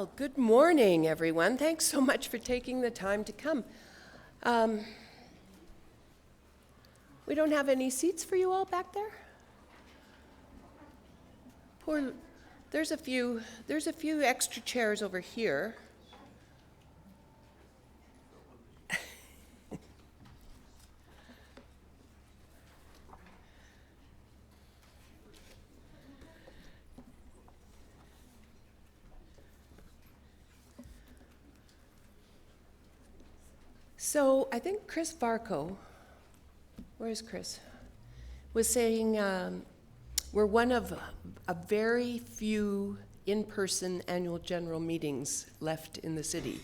Well, good morning, everyone. Thanks so much for taking the time to come. We don't have any seats for you all back there? There's a few extra chairs over here. So I think Chris Varco, where is Chris, was saying we're one of a very few in-person annual general meetings left in the city.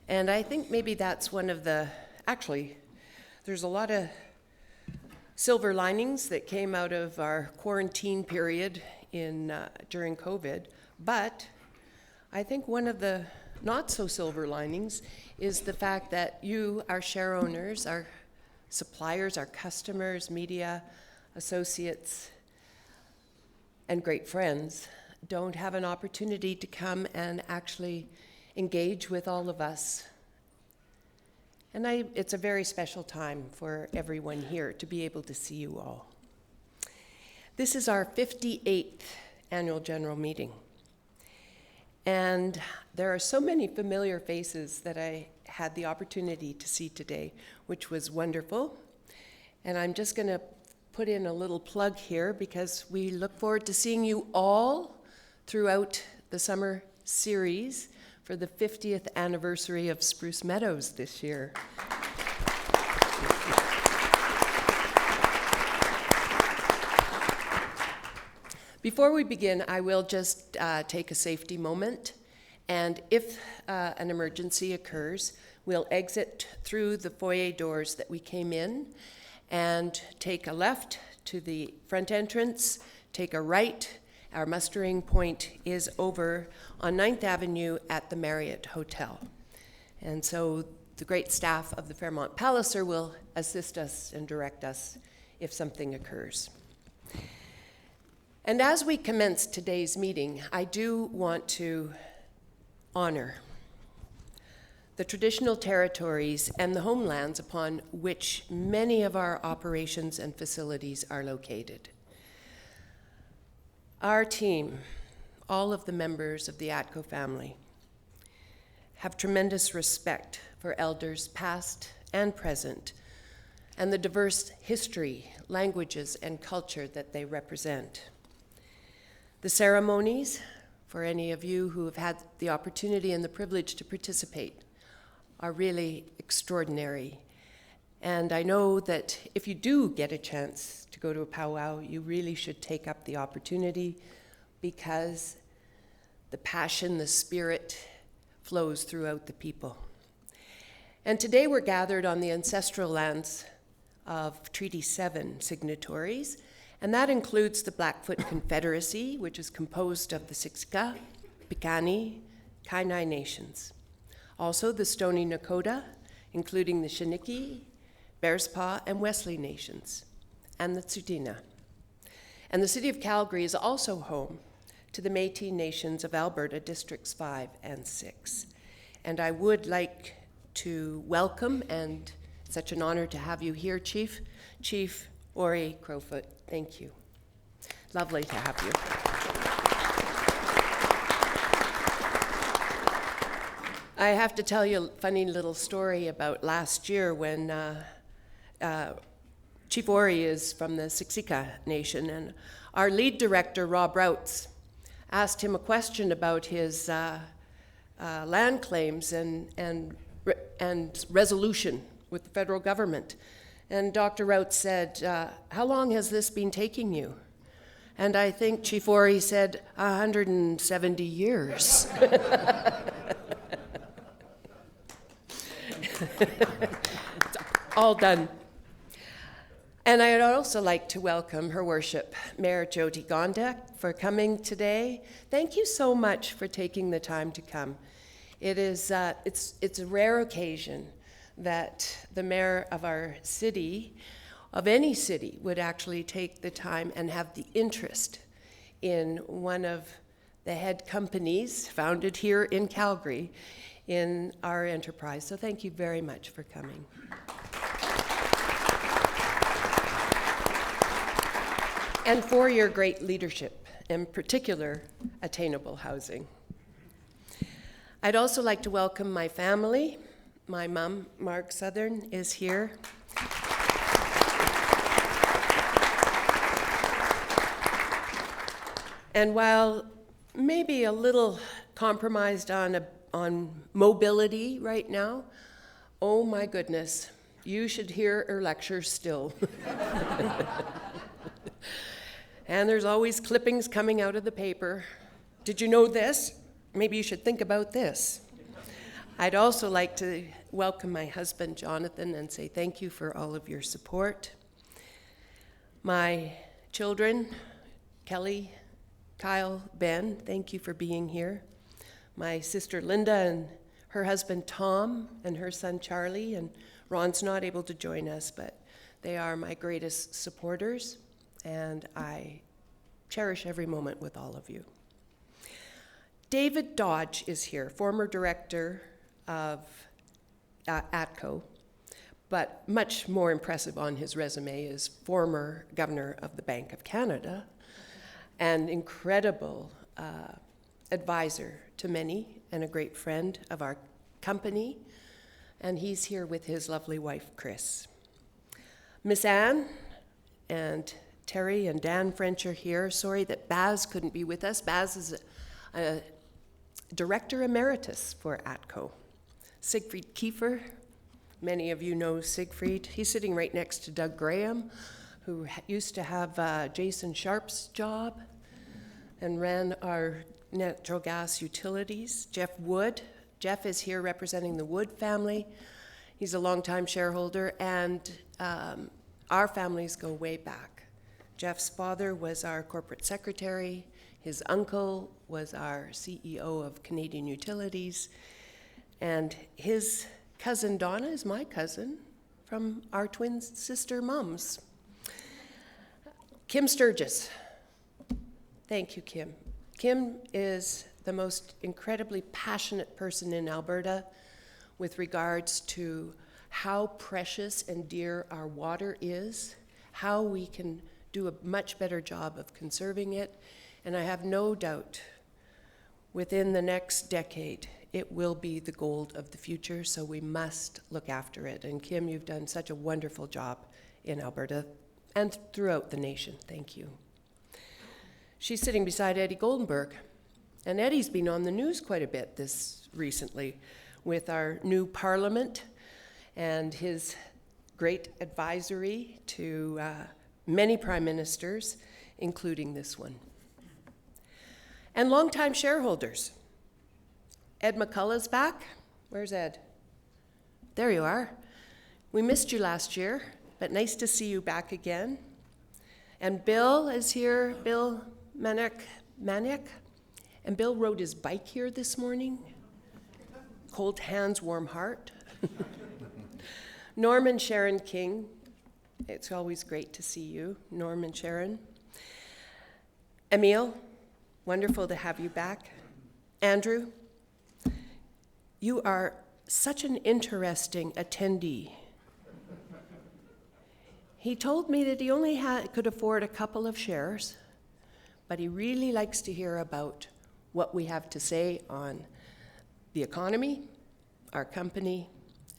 And I think maybe that's one of actually, there's a lot of silver linings that came out of our quarantine period during COVID, but I think one of the not so silver linings is the fact that you, our share owners, our suppliers, our customers, media, associates, and great friends don't have an opportunity to come and actually engage with all of us. And it's a very special time for everyone here to be able to see you all. This is our 58th annual general meeting. And there are so many familiar faces that I had the opportunity to see today, which was wonderful. And I'm just going to put in a little plug here because we look forward to seeing you all throughout the summer series for the 50th anniversary of Spruce Meadows this year. Before we begin, I will just take a safety moment, and if an emergency occurs, we'll exit through the foyer doors that we came in and take a left to the front entrance, take a right. Our mustering point is over on 9th Avenue at the Marriott Hotel. And so the great staff of the Fairmont Palliser will assist us and direct us if something occurs. And as we commence today's meeting, I do want to honor the traditional territories and the homelands upon which many of our operations and facilities are located. Our team, all of the members of the ATCO family, have tremendous respect for elders past and present, and the diverse history, languages, and culture that they represent. The ceremonies, for any of you who have had the opportunity and the privilege to participate, are really extraordinary. And I know that if you do get a chance to go to a powwow, you really should take up the opportunity because the passion, the spirit flows throughout the people. And today we're gathered on the ancestral lands of Treaty 7 signatories, and that includes the Blackfoot Confederacy, which is composed of the Siksika, Piikani, Kainai nations. Also the Stoney Nakoda, including the Chiniki, Bearspaw, and Wesley nations, and the Tsuut'ina. And the city of Calgary is also home to the Métis nations of Alberta, Districts 5 and 6. And I would like to welcome, and it's such an honor to have you here, Chief Ori Crowfoot. Thank you. Lovely to have you. I have to tell you a funny little story about last year when Chief Ori is from the Siksika Nation, and our lead director, Rob Routs, asked him a question about his land claims and resolution with the federal government. And Dr. Routs said, how long has this been taking you? And I think Chief Ori said, 170 years. It's all done. And I'd also like to welcome Her Worship, Mayor Jyoti Gondek, for coming today. Thank you so much for taking the time to come. It's a rare occasion that the mayor of our city, of any city, would actually take the time and have the interest in one of the head companies founded here in Calgary in our enterprise. So thank you very much for coming. And for your great leadership, in particular, attainable housing. I'd also like to welcome my family. My mom, Mark Southern, is here. And while maybe a little compromised on mobility right now, oh my goodness, you should hear her lecture still. And there's always clippings coming out of the paper. Did you know this? Maybe you should think about this. I'd also like to welcome my husband, Jonathan, and say thank you for all of your support. My children, Kelly, Kyle, Ben, thank you for being here. My sister Linda and her husband Tom and her son Charlie, and Ron's not able to join us, but they are my greatest supporters, and I cherish every moment with all of you. David Dodge is here, former director of ATCO, but much more impressive on his resume is former governor of the Bank of Canada, an incredible advisor to many and a great friend of our company, and he's here with his lovely wife, Chris. Miss Anne and Terry and Dan French are here. Sorry that Baz couldn't be with us. Baz is a director emeritus for ATCO. Siegfried Kiefer, many of you know Siegfried. He's sitting right next to Doug Graham, who used to have Jason Sharp's job and ran our natural gas utilities. Jeff Wood. Jeff is here representing the Wood family. He's a longtime shareholder, and our families go way back. Jeff's father was our corporate secretary. His uncle was our CEO of Canadian Utilities. And his cousin Donna is my cousin from our twin sister mums. Kim Sturgis. Thank you, Kim. Kim is the most incredibly passionate person in Alberta with regards to how precious and dear our water is, how we can do a much better job of conserving it, and I have no doubt within the next decade it will be the gold of the future, so we must look after it. And Kim, you've done such a wonderful job in Alberta and throughout the nation. Thank you. She's sitting beside Eddie Goldenberg, and Eddie's been on the news quite a bit this recently with our new parliament and his great advisory to many prime ministers, including this one. And longtime shareholders. Ed McCullough's back. Where's Ed? There you are. We missed you last year, but nice to see you back again. And Bill is here, Bill Manick. And Bill rode his bike here this morning. Cold hands, warm heart. Norm and Sharon King. It's always great to see you, Norm and Sharon. Emile, wonderful to have you back. Andrew, you are such an interesting attendee. He told me that he only could afford a couple of shares, but he really likes to hear about what we have to say on the economy, our company,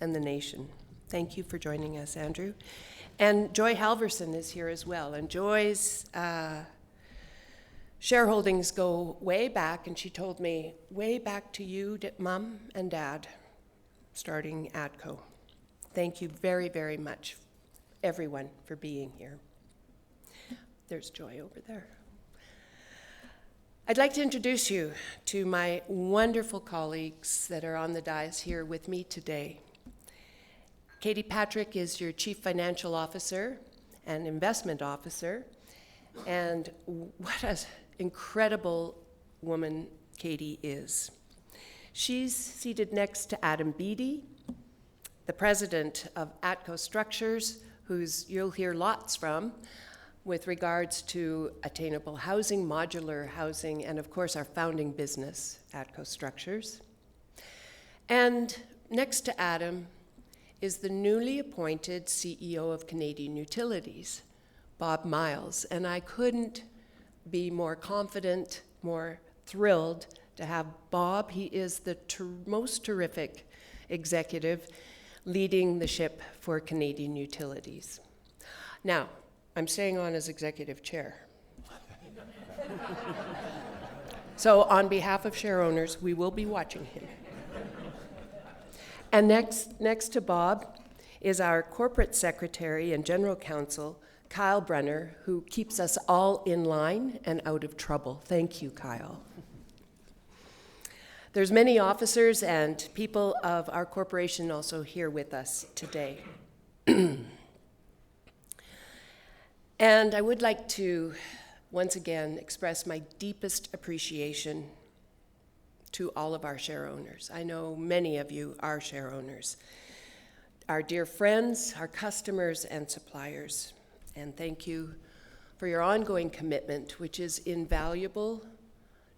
and the nation. Thank you for joining us, Andrew. And Joy Halverson is here as well. And Joy's shareholdings go way back, and she told me, way back to you, Mom and Dad, starting ATCO. Thank you very, very much, everyone, for being here. There's Joy over there. I'd like to introduce you to my wonderful colleagues that are on the dais here with me today. Katie Patrick is your Chief Financial Officer and Investment Officer, and what an incredible woman Katie is. She's seated next to Adam Beattie, the president of ATCO Structures, who's you'll hear lots from, with regards to attainable housing, modular housing, and of course our founding business, ATCO Structures. And next to Adam is the newly appointed CEO of Canadian Utilities, Bob Myles. And I couldn't be more confident, more thrilled to have Bob. He is the most terrific executive leading the ship for Canadian Utilities. Now, I'm staying on as executive chair. So on behalf of share owners, we will be watching him. And next to Bob is our corporate secretary and general counsel, Kyle Brunner, who keeps us all in line and out of trouble. Thank you, Kyle. There's many officers and people of our corporation also here with us today. And I would like to once again express my deepest appreciation to all of our share owners. I know many of you are share owners, our dear friends, our customers and suppliers. And thank you for your ongoing commitment, which is invaluable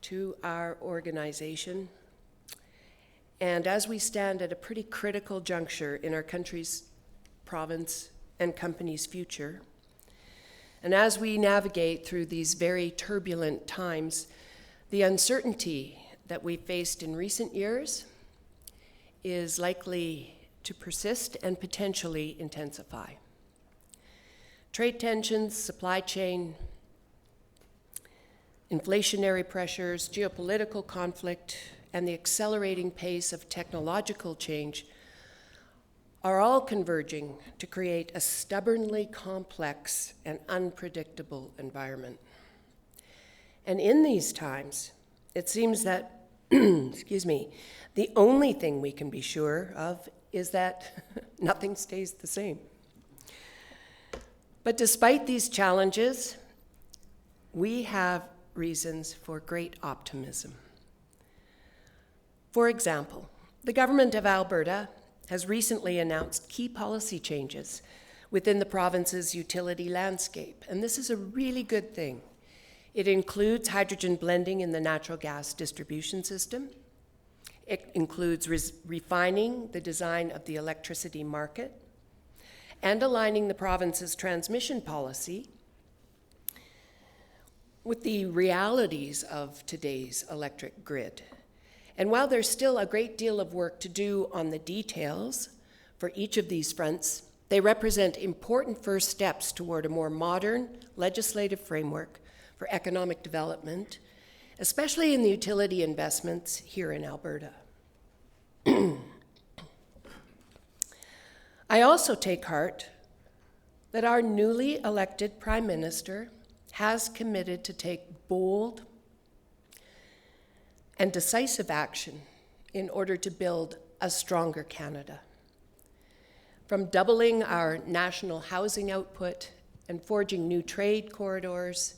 to our organization. And as we stand at a pretty critical juncture in our country's, province, and company's future, and as we navigate through these very turbulent times, the uncertainty that we faced in recent years is likely to persist and potentially intensify. Trade tensions, supply chain, inflationary pressures, geopolitical conflict, and the accelerating pace of technological change are all converging to create a stubbornly complex and unpredictable environment. And in these times, it seems that, the only thing we can be sure of is that nothing stays the same. But despite these challenges, we have reasons for great optimism. For example, the government of Alberta has recently announced key policy changes within the province's utility landscape, and this is a really good thing. It includes hydrogen blending in the natural gas distribution system. It includes refining the design of the electricity market and aligning the province's transmission policy with the realities of today's electric grid. And while there's still a great deal of work to do on the details for each of these fronts, they represent important first steps toward a more modern legislative framework for economic development, especially in the utility investments here in Alberta. I also take heart that our newly elected Prime Minister has committed to take bold and decisive action in order to build a stronger Canada. From doubling our national housing output and forging new trade corridors,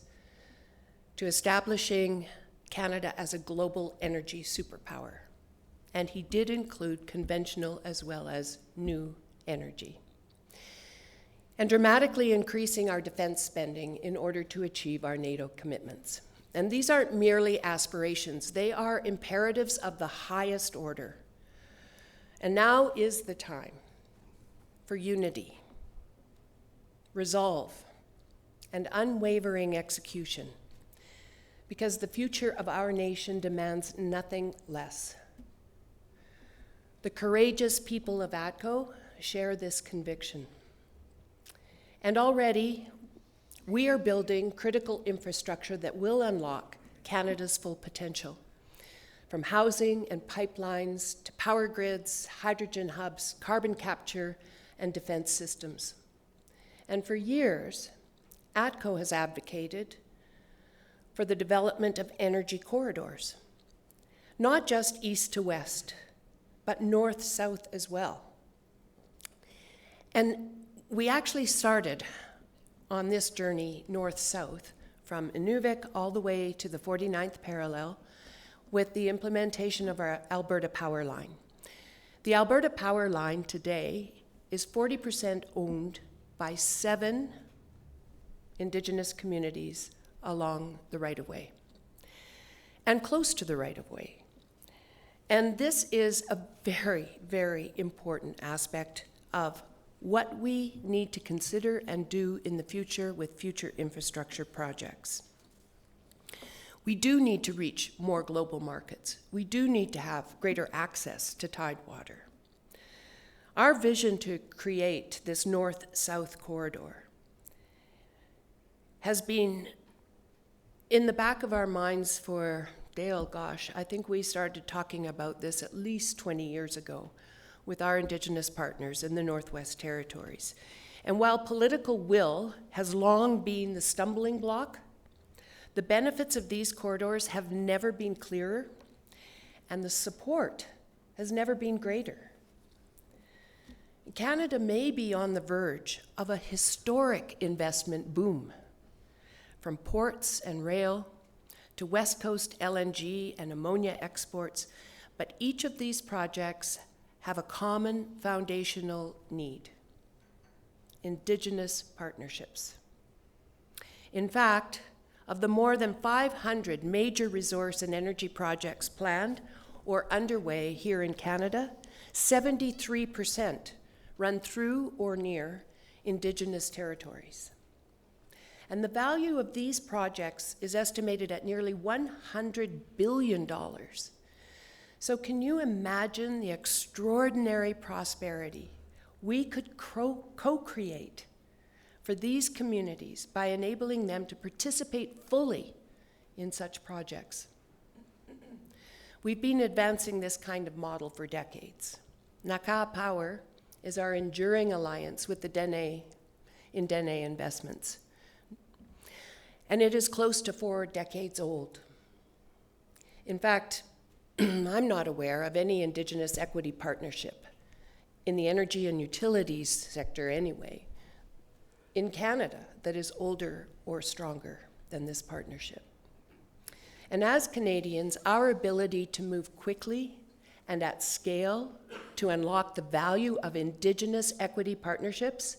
to establishing Canada as a global energy superpower. And he did include conventional as well as new energy. And dramatically increasing our defense spending in order to achieve our NATO commitments. And these aren't merely aspirations, they are imperatives of the highest order. And now is the time for unity, resolve, and unwavering execution, because the future of our nation demands nothing less. The courageous people of ATCO share this conviction. And already, we are building critical infrastructure that will unlock Canada's full potential, from housing and pipelines to power grids, hydrogen hubs, carbon capture, and defense systems. And for years, ATCO has advocated for the development of energy corridors, not just east to west, but north-south as well. And we actually started on this journey north-south from Inuvik all the way to the 49th parallel with the implementation of our Alberta Power Line. The Alberta Power Line today is 40% owned by 7 Indigenous communities along the right-of-way and close to the right-of-way. And this is a very, very important aspect of what we need to consider and do in the future with future infrastructure projects. We do need to reach more global markets. We do need to have greater access to tidewater. Our vision to create this north-south corridor has been in the back of our minds for, Dale, gosh, I think we started talking about this at least 20 years ago with our Indigenous partners in the Northwest Territories. And while political will has long been the stumbling block, the benefits of these corridors have never been clearer, and the support has never been greater. Canada may be on the verge of a historic investment boom, from ports and rail to West Coast LNG and ammonia exports, but each of these projects have a common foundational need: Indigenous partnerships. In fact, of the more than 500 major resource and energy projects planned or underway here in Canada, 73% run through or near Indigenous territories. And the value of these projects is estimated at nearly $100 billion. So can you imagine the extraordinary prosperity we could co-create for these communities by enabling them to participate fully in such projects? We've been advancing this kind of model for decades. Naka Power is our enduring alliance with the Dene Investments, and it is close to 4 decades old. In fact, I'm not aware of any Indigenous equity partnership in the energy and utilities sector anyway, in Canada, that is older or stronger than this partnership. And as Canadians, our ability to move quickly and at scale to unlock the value of Indigenous equity partnerships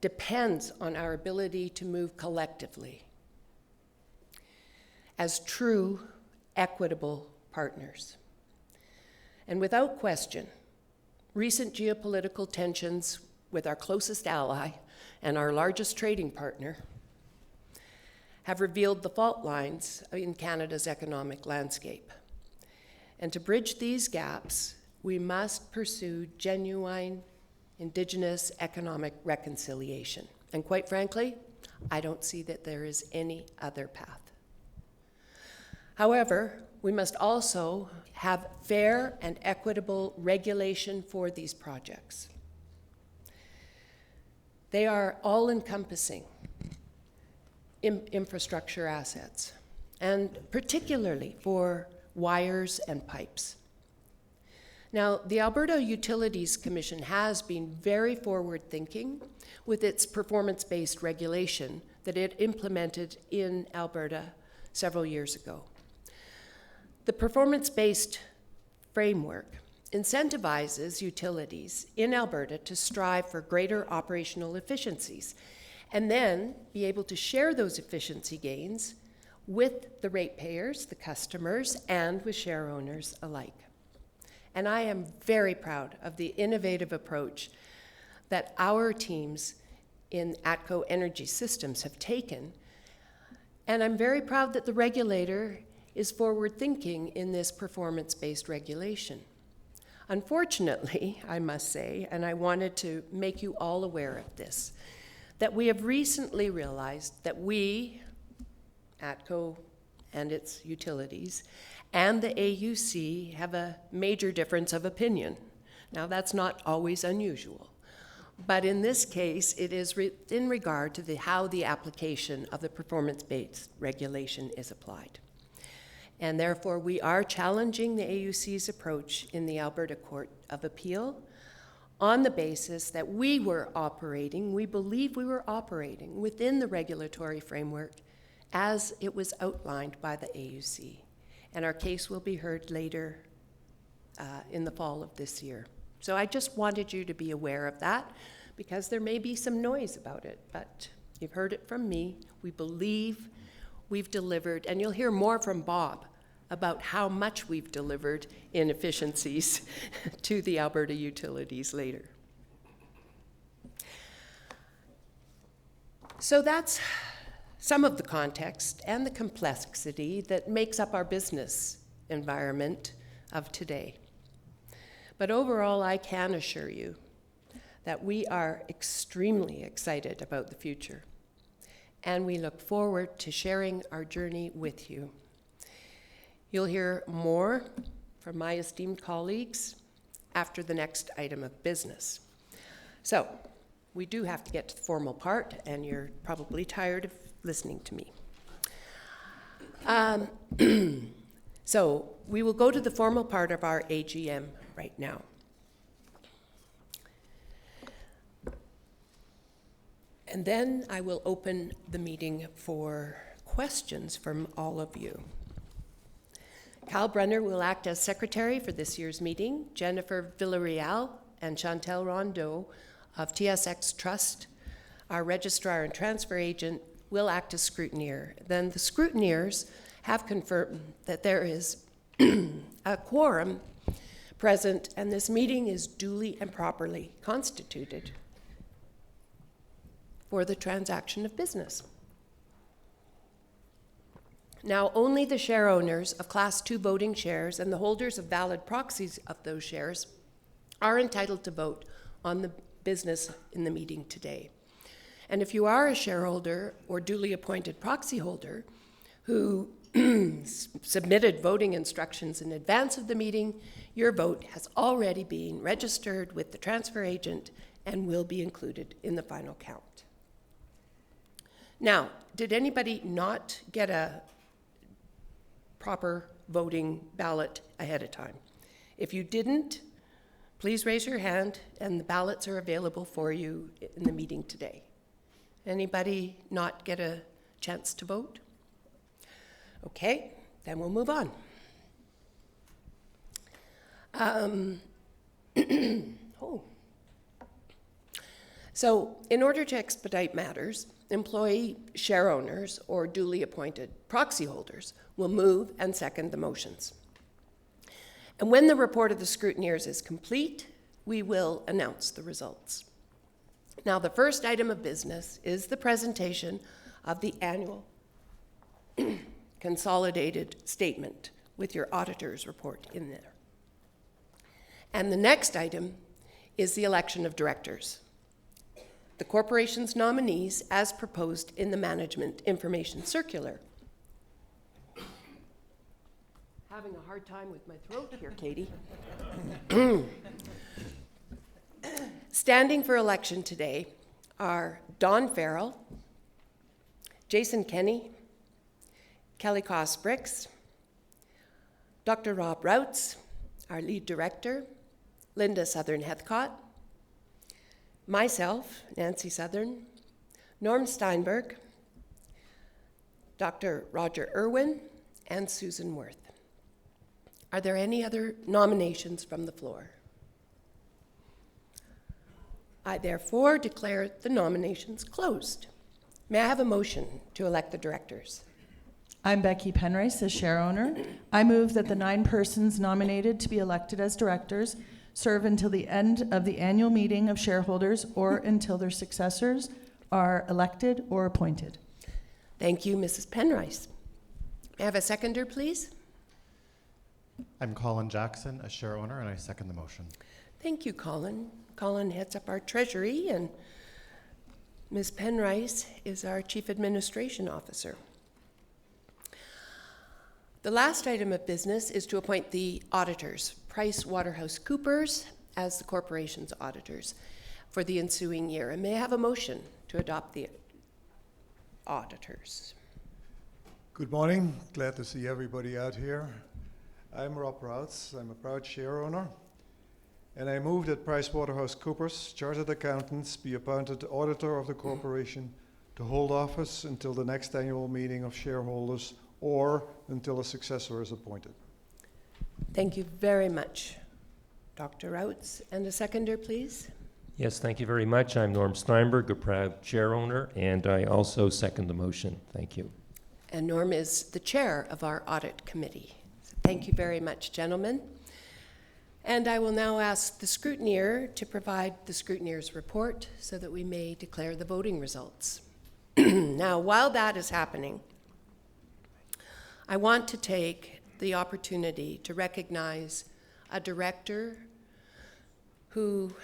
depends on our ability to move collectively as true, equitable partners. And without question, recent geopolitical tensions with our closest ally and our largest trading partner have revealed the fault lines in Canada's economic landscape. And to bridge these gaps, we must pursue genuine Indigenous economic reconciliation. And quite frankly, I don't see that there is any other path. However, we must also have fair and equitable regulation for these projects. They are all-encompassing infrastructure assets, and particularly for wires and pipes. Now, the Alberta Utilities Commission has been very forward-thinking with its performance-based regulation that it implemented in Alberta several years ago. The performance-based framework incentivizes utilities in Alberta to strive for greater operational efficiencies and then be able to share those efficiency gains with the ratepayers, the customers, and with share owners alike. And I am very proud of the innovative approach that our teams in ATCO Energy Systems have taken. And I'm very proud that the regulator is forward-thinking in this performance-based regulation. Unfortunately, I must say, and I wanted to make you all aware of this, that we have recently realized that we, ATCO and its utilities, and the AUC have a major difference of opinion. Now, that's not always unusual, but in this case, it is in regard to how the application of the performance-based regulation is applied. And therefore, we are challenging the AUC's approach in the Alberta Court of Appeal on the basis that we believe we were operating within the regulatory framework as it was outlined by the AUC. And our case will be heard later in the fall of this year. So I just wanted you to be aware of that because there may be some noise about it, but You've heard it from me. We believe we've delivered, and you'll hear more from Bob about how much we've delivered in efficiencies to the Alberta utilities later. So that's some of the context and the complexity that makes up our business environment of today. But overall, I can assure you that we are extremely excited about the future, and we look forward to sharing our journey with you. You'll hear more from my esteemed colleagues after the next item of business. So, we do have to get to the formal part, and you're probably tired of listening to me. So, we will go to the formal part of our AGM right now. And then I will open the meeting for questions from all of you. Cal Brunner will act as secretary for this year's meeting. Jennifer Villarreal and Chantel Rondeau of TSX Trust, our registrar and transfer agent, will act as scrutineer. Then the scrutineers have confirmed that there is a quorum present, and this meeting is duly and properly constituted for the transaction of business. Now, only the share owners of Class 2 voting shares and the holders of valid proxies of those shares are entitled to vote on the business in the meeting today. And if you are a shareholder or duly appointed proxy holder who submitted voting instructions in advance of the meeting, your vote has already been registered with the transfer agent and will be included in the final count. Now, did anybody not get a proper voting ballot ahead of time? If you didn't, please raise your hand, and the ballots are available for you in the meeting today. Anybody not get a chance to vote? Okay, then we'll move on. So, in order to expedite matters, employee share owners or duly appointed proxy holders will move and second the motions. And when the report of the scrutineers is complete, we will announce the results. Now, the first item of business is the presentation of the annual consolidated statement with your auditor's report in there. And the next item is the election of directors. The corporation's nominees as proposed in the Management Information Circular. Having a hard time with my throat here, Katie. Standing for election today are Don Farrell, Jason Kenney, Kelly Koss-Brix, Dr. Rob Routs, our lead director, Linda Southern-Heathcott, myself, Nancy Southern, Norm Steinberg, Dr. Roger Irwin, and Susan Worth. Are there any other nominations from the floor? I therefore declare the nominations closed. May I have a motion to elect the directors? I'm Becky Penrice, as share owner. I move that the 9 persons nominated to be elected as directors serve until the end of the annual meeting of shareholders or until their successors are elected or appointed. Thank you, Mrs. Penrice. May I have a seconder, please? I'm Colin Jackson, a share owner, and I second the motion. Thank you, Colin. Colin heads up our treasury, and Ms. Penrice is our Chief Administration Officer. The last item of business is to appoint the auditors, PricewaterhouseCoopers, as the corporation's auditors for the ensuing year. And may I have a motion to adopt the auditors? Good morning. Glad to see everybody out here. I'm Rob Routs. I'm a proud share owner. And I move that PricewaterhouseCoopers Chartered Accountants be appointed auditor of the corporation to hold office until the next annual meeting of shareholders or until a successor is appointed. Thank you very much, Dr. Routs. And a seconder, please? Yes, thank you very much. I'm Norm Steinberg, a proud share owner, and I also second the motion. Thank you. And Norm is the chair of our audit committee. So thank you very much, gentlemen. And I will now ask the scrutineer to provide the scrutineer's report so that we may declare the voting results. Now, while that is happening, I want to take the opportunity to recognize a director who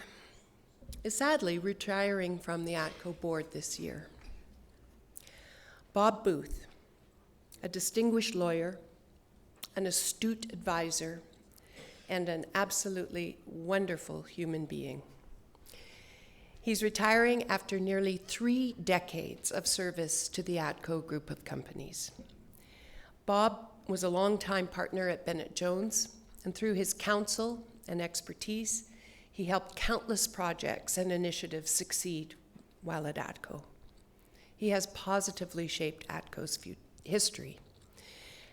is sadly retiring from the ATCO board this year. Bob Booth, a distinguished lawyer, an astute advisor, and an absolutely wonderful human being. He's retiring after nearly 3 decades of service to the ATCO group of companies. Bob was a longtime partner at Bennett Jones, and through his counsel and expertise, he helped countless projects and initiatives succeed while at ATCO. He has positively shaped ATCO's history.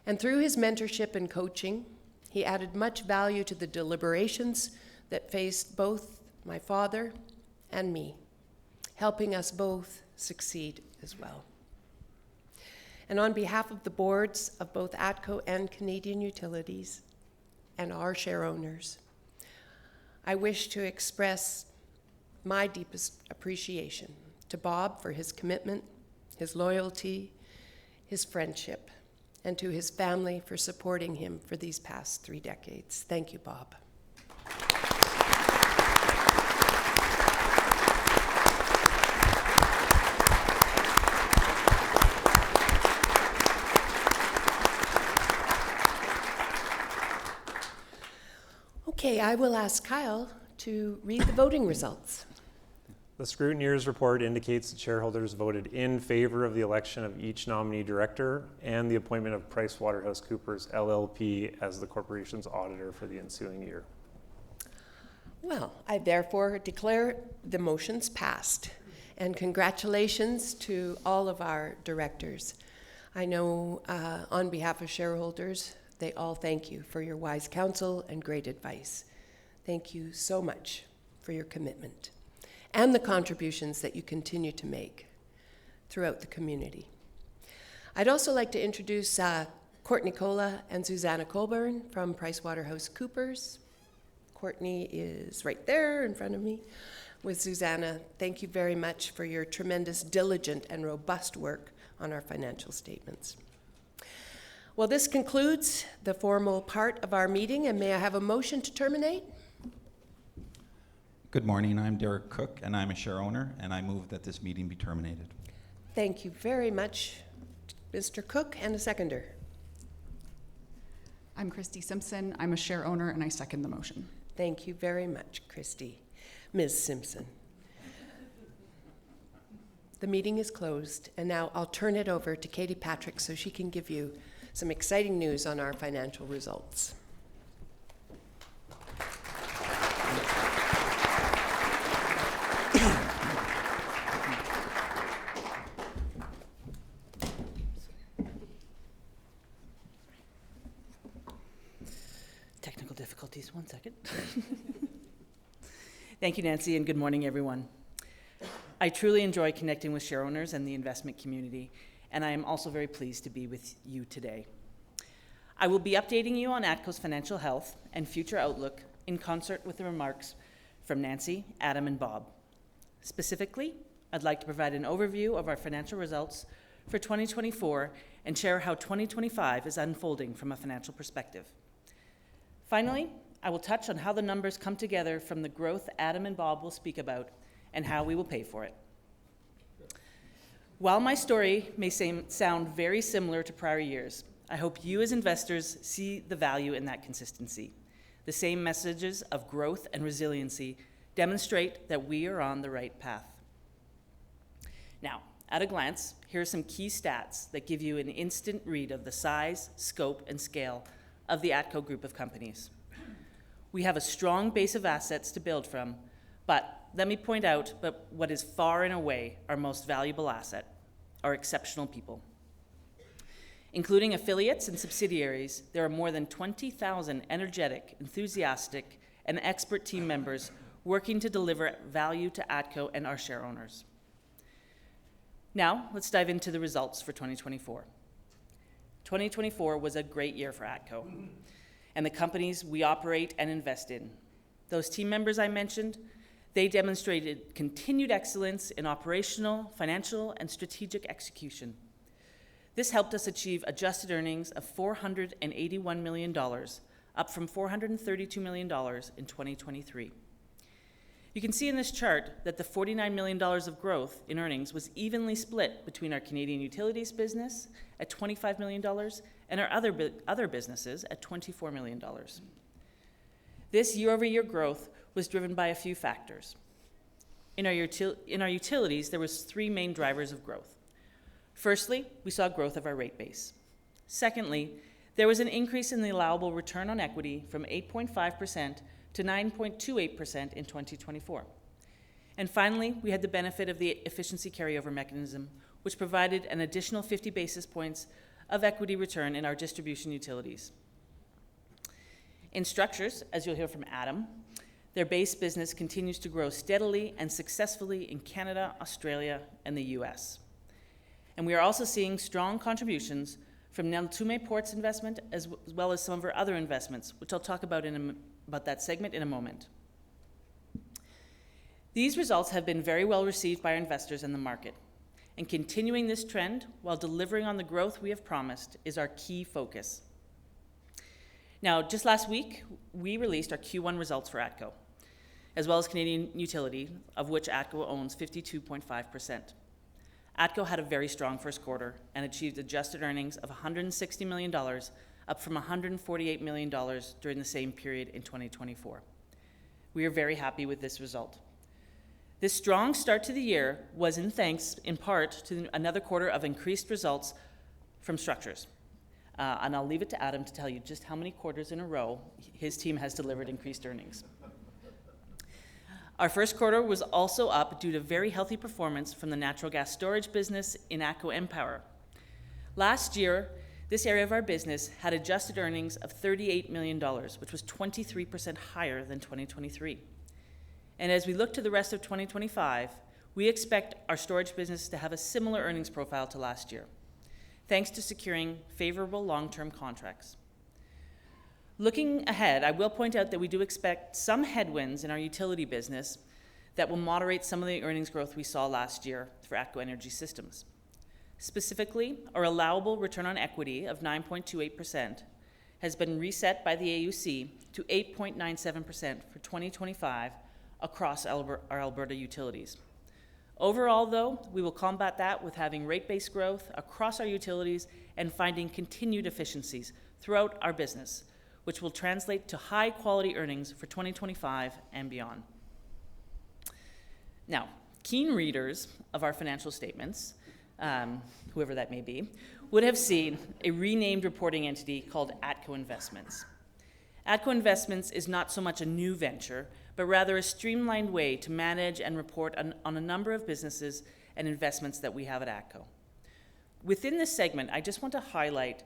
And through his mentorship and coaching, he added much value to the deliberations that faced both my father and me, helping us both succeed as well. And on behalf of the boards of both ATCO and Canadian Utilities and our share owners, I wish to express my deepest appreciation to Bob for his commitment, his loyalty, his friendship, and to his family for supporting him for these past 3 decades. Thank you, Bob. Okay, I will ask Kyle to read the voting results. The scrutineer's report indicates that shareholders voted in favor of the election of each nominee director and the appointment of PricewaterhouseCoopers LLP as the corporation's auditor for the ensuing year. Well, I therefore declare the motions passed. And congratulations to all of our directors. I know on behalf of shareholders, they all thank you for your wise counsel and great advice. Thank you so much for your commitment and the contributions that you continue to make throughout the community. I'd also like to introduce Courtney Cola and Susanna Colburn from PricewaterhouseCoopers. Courtney is right there in front of me with Susanna. Thank you very much for your tremendous, diligent, and robust work on our financial statements. Well, this concludes the formal part of our meeting, and may I have a motion to terminate? Good morning, I'm Derek Cook, and I'm a share owner, and I move that this meeting be terminated. Thank you very much, Mr. Cook, and a seconder. I'm Christy Simpson, I'm a share owner, and I second the motion. Thank you very much, Christy. Ms. Simpson. The meeting is closed, and now I'll turn it over to Katie Patrick so she can give you some exciting news on our financial results. Technical difficulties, 1 second. Thank you, Nancy, and good morning, everyone. I truly enjoy connecting with share owners and the investment community, and I am also very pleased to be with you today. I will be updating you on ATCO's financial health and future outlook in concert with the remarks from Nancy, Adam, and Bob. Specifically, I'd like to provide an overview of our financial results for 2024 and share how 2025 is unfolding from a financial perspective. Finally, I will touch on how the numbers come together from the growth Adam and Bob will speak about and how we will pay for it. While my story may sound very similar to prior years, I hope you as investors see the value in that consistency. The same messages of growth and resiliency demonstrate that we are on the right path. Now, at a glance, here are some key stats that give you an instant read of the size, scope, and scale of the ATCO group of companies. We have a strong base of assets to build from, but let me point out that what is far and away our most valuable asset are exceptional people. Including affiliates and subsidiaries, there are more than 20,000 energetic, enthusiastic, and expert team members working to deliver value to ATCO and our share owners. Now, let's dive into the results for 2024. 2024 was a great year for ATCO and the companies we operate and invest in. Those team members I mentioned, they demonstrated continued excellence in operational, financial, and strategic execution. This helped us achieve adjusted earnings of $481 million, up from $432 million in 2023. You can see in this chart that the $49 million of growth in earnings was evenly split between our Canadian Utilities business at $25 million and our other businesses at $24 million. This year-over-year growth was driven by a few factors. In our utilities, there was three main drivers of growth. Firstly, we saw growth of our rate base. Secondly, there was an increase in the allowable return on equity from 8.5% to 9.28% in 2024. And finally, we had the benefit of the efficiency carryover mechanism, which provided an additional 50 basis points of equity return in our distribution utilities. In structures, as you'll hear from Adam, their base business continues to grow steadily and successfully in Canada, Australia, and the US. And we are also seeing strong contributions from Neltume Ports investment as well as some of our other investments, which I'll talk about about that segment in a moment. These results have been very well received by our investors in the market, and continuing this trend while delivering on the growth we have promised is our key focus. Now, just last week, we released our Q1 results for ATCO, as well as Canadian Utility, of which ATCO owns 52.5%. ATCO had a very strong first quarter and achieved adjusted earnings of $160 million, up from $148 million during the same period in 2024. We are very happy with this result. This strong start to the year was in part to another quarter of increased results from structures. And I'll leave it to Adam to tell you just how many quarters in a row his team has delivered increased earnings. Our first quarter was also up due to very healthy performance from the natural gas storage business in ATCO EnPower. Last year, this area of our business had adjusted earnings of $38 million, which was 23% higher than 2023. And as we look to the rest of 2025, we expect our storage business to have a similar earnings profile to last year, thanks to securing favorable long-term contracts. Looking ahead, I will point out that we do expect some headwinds in our utility business that will moderate some of the earnings growth we saw last year for ATCO Energy Systems. Specifically, our allowable return on equity of 9.28% has been reset by the AUC to 8.97% for 2025 across our Alberta utilities. Overall, though, we will combat that with having rate-based growth across our utilities and finding continued efficiencies throughout our business, which will translate to high-quality earnings for 2025 and beyond. Now, keen readers of our financial statements, whoever that may be, would have seen a renamed reporting entity called ATCO Investments. ATCO Investments is not so much a new venture, but rather a streamlined way to manage and report on a number of businesses and investments that we have at ATCO. Within this segment, I just want to highlight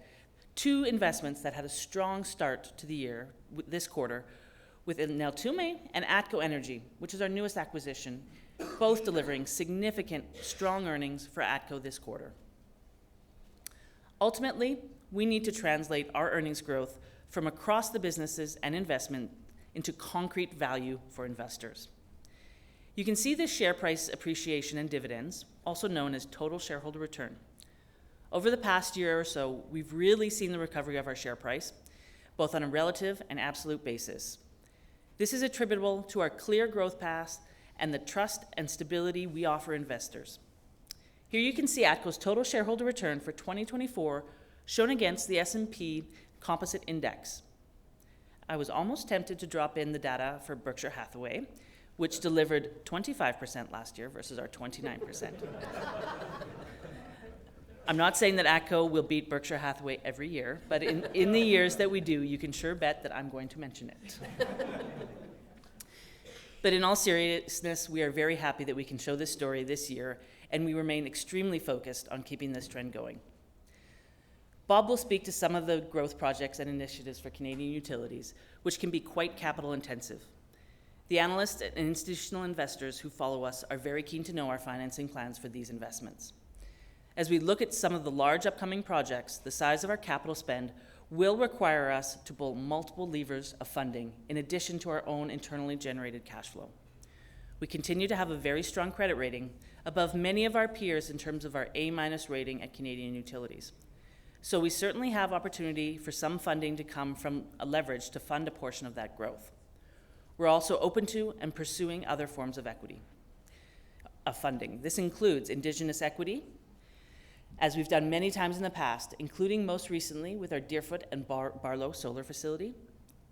two investments that had a strong start to the year this quarter within Neltume and ATCO Energy, which is our newest acquisition, both delivering significant, strong earnings for ATCO this quarter. Ultimately, we need to translate our earnings growth from across the businesses and investment into concrete value for investors. You can see the share price appreciation and dividends, also known as total shareholder return. Over the past year or so, we've really seen the recovery of our share price, both on a relative and absolute basis. This is attributable to our clear growth path and the trust and stability we offer investors. Here you can see ATCO's total shareholder return for 2024 shown against the S&P Composite Index. I was almost tempted to drop in the data for Berkshire Hathaway, which delivered 25% last year versus our 29%. I'm not saying that ATCO will beat Berkshire Hathaway every year, but in the years that we do, you can sure bet that I'm going to mention it. But in all seriousness, we are very happy that we can show this story this year, and we remain extremely focused on keeping this trend going. Bob will speak to some of the growth projects and initiatives for Canadian Utilities, which can be quite capital intensive. The analysts and institutional investors who follow us are very keen to know our financing plans for these investments. As we look at some of the large upcoming projects, the size of our capital spend will require us to pull multiple levers of funding in addition to our own internally generated cash flow. We continue to have a very strong credit rating, above many of our peers in terms of our A- rating at Canadian Utilities. So we certainly have opportunity for some funding to come from a leverage to fund a portion of that growth. We're also open to and pursuing other forms of equity, of funding. This includes Indigenous equity, as we've done many times in the past, including most recently with our Deerfoot and Barlow solar facility.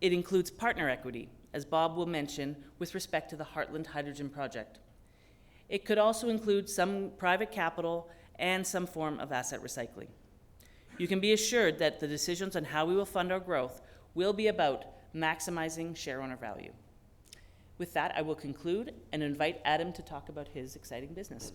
It includes partner equity, as Bob will mention, with respect to the Heartland Hydrogen Project. It could also include some private capital and some form of asset recycling. You can be assured that the decisions on how we will fund our growth will be about maximizing shareowner value. With that, I will conclude and invite Adam to talk about his exciting business.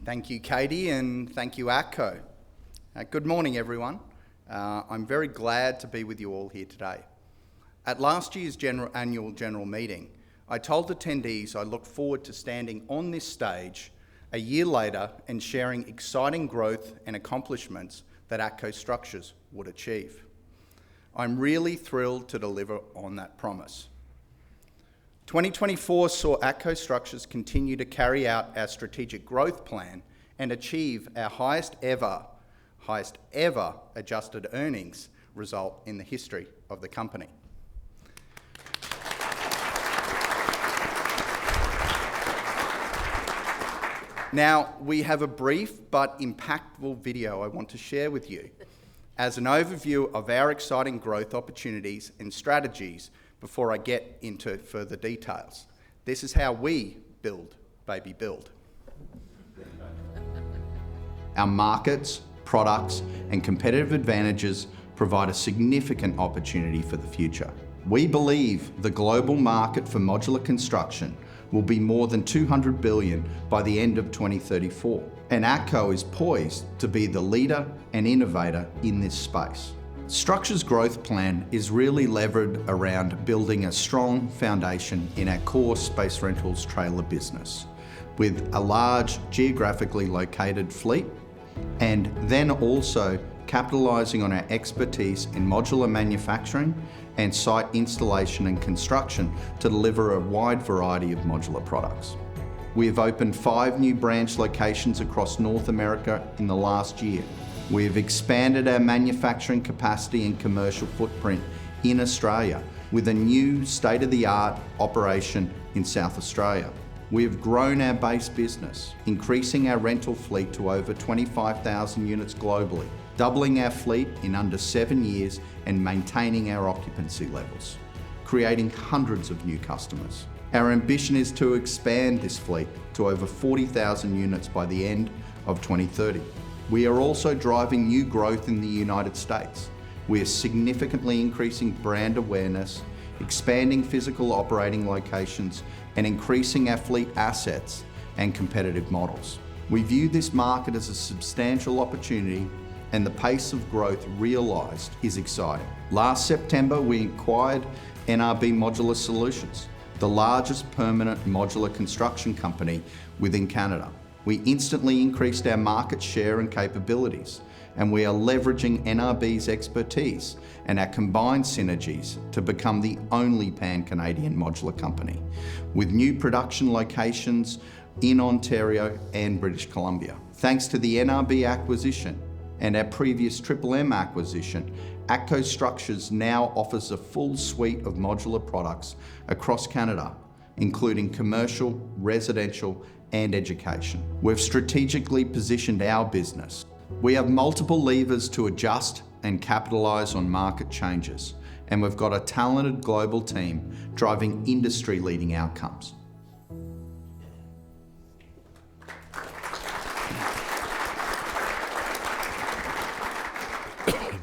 Thank you, Katie, and thank you, ATCO. Good morning, everyone. I'm very glad to be with you all here today. At last year's annual general meeting, I told attendees I look forward to standing on this stage a year later and sharing exciting growth and accomplishments that ATCO Structures would achieve. I'm really thrilled to deliver on that promise. 2024 saw ATCO Structures continue to carry out our strategic growth plan and achieve our highest ever adjusted earnings result in the history of the company. Now, we have a brief but impactful video I want to share with you as an overview of our exciting growth opportunities and strategies before I get into further details. This is how we build, baby, build. Our markets, products, and competitive advantages provide a significant opportunity for the future. We believe the global market for modular construction will be more than $200 billion by the end of 2034, and ATCO is poised to be the leader and innovator in this space. Structures' growth plan is really levered around building a strong foundation in our core space rentals trailer business, with a large geographically located fleet, and then also capitalising on our expertise in modular manufacturing and site installation and construction to deliver a wide variety of modular products. We have opened 5 new branch locations across North America in the last year. We have expanded our manufacturing capacity and commercial footprint in Australia with a new state-of-the-art operation in South Australia. We have grown our base business, increasing our rental fleet to over 25,000 units globally, doubling our fleet in under 7 years and maintaining our occupancy levels, creating hundreds of new customers. Our ambition is to expand this fleet to over 40,000 units by the end of 2030. We are also driving new growth in the United States. We are significantly increasing brand awareness, expanding physical operating locations, and increasing our fleet assets and competitive models. We view this market as a substantial opportunity, and the pace of growth realised is exciting. Last September, we acquired NRB Modular Solutions, the largest permanent modular construction company within Canada. We instantly increased our market share and capabilities, and we are leveraging NRB's expertise and our combined synergies to become the only pan-Canadian modular company, with new production locations in Ontario and British Columbia. Thanks to the NRB acquisition and our previous Triple M acquisition, ATCO Structures now offers a full suite of modular products across Canada, including commercial, residential, and education. We've strategically positioned our business. We have multiple levers to adjust and capitalise on market changes, and we've got a talented global team driving industry-leading outcomes.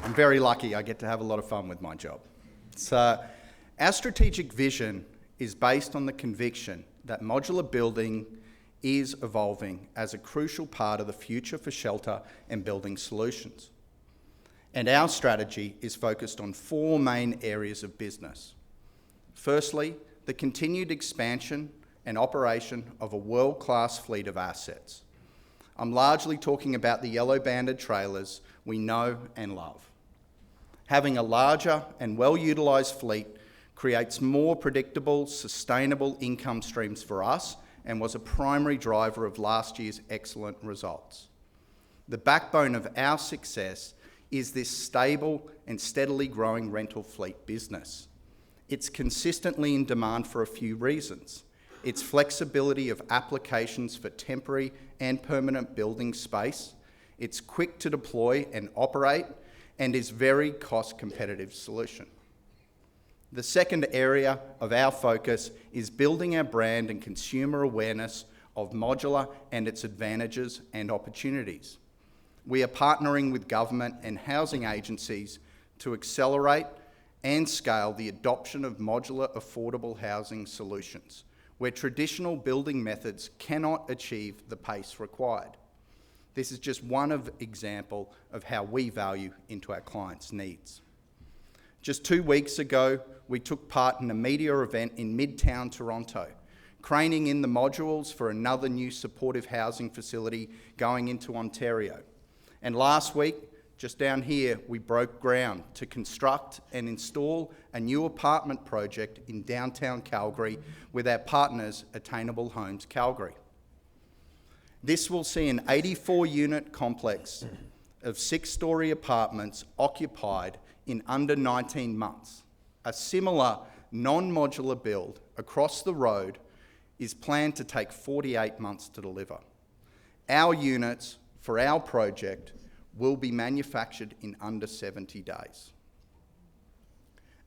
I'm very lucky I get to have a lot of fun with my job. So, our strategic vision is based on the conviction that modular building is evolving as a crucial part of the future for shelter and building solutions. And our strategy is focused on 4 main areas of business. Firstly, the continued expansion and operation of a world-class fleet of assets. I'm largely talking about the yellow-banded trailers we know and love. Having a larger and well-utilised fleet creates more predictable, sustainable income streams for us and was a primary driver of last year's excellent results. The backbone of our success is this stable and steadily growing rental fleet business. It's consistently in demand for a few reasons. Its flexibility of applications for temporary and permanent building space, it's quick to deploy and operate, and is very cost-competitive solution. The second area of our focus is building our brand and consumer awareness of modular and its advantages and opportunities. We are partnering with government and housing agencies to accelerate and scale the adoption of modular affordable housing solutions, where traditional building methods cannot achieve the pace required. This is just one example of how we value into our clients' needs. Just 2 weeks ago, we took part in a media event in Midtown Toronto, craning in the modules for another new supportive housing facility going into Ontario. And last week, just down here, we broke ground to construct and install a new apartment project in downtown Calgary with our partners, Attainable Homes Calgary. This will see an 84-unit complex of 6-storey apartments occupied in under 19 months. A similar non-modular build across the road is planned to take 48 months to deliver. Our units for our project will be manufactured in under 70 days.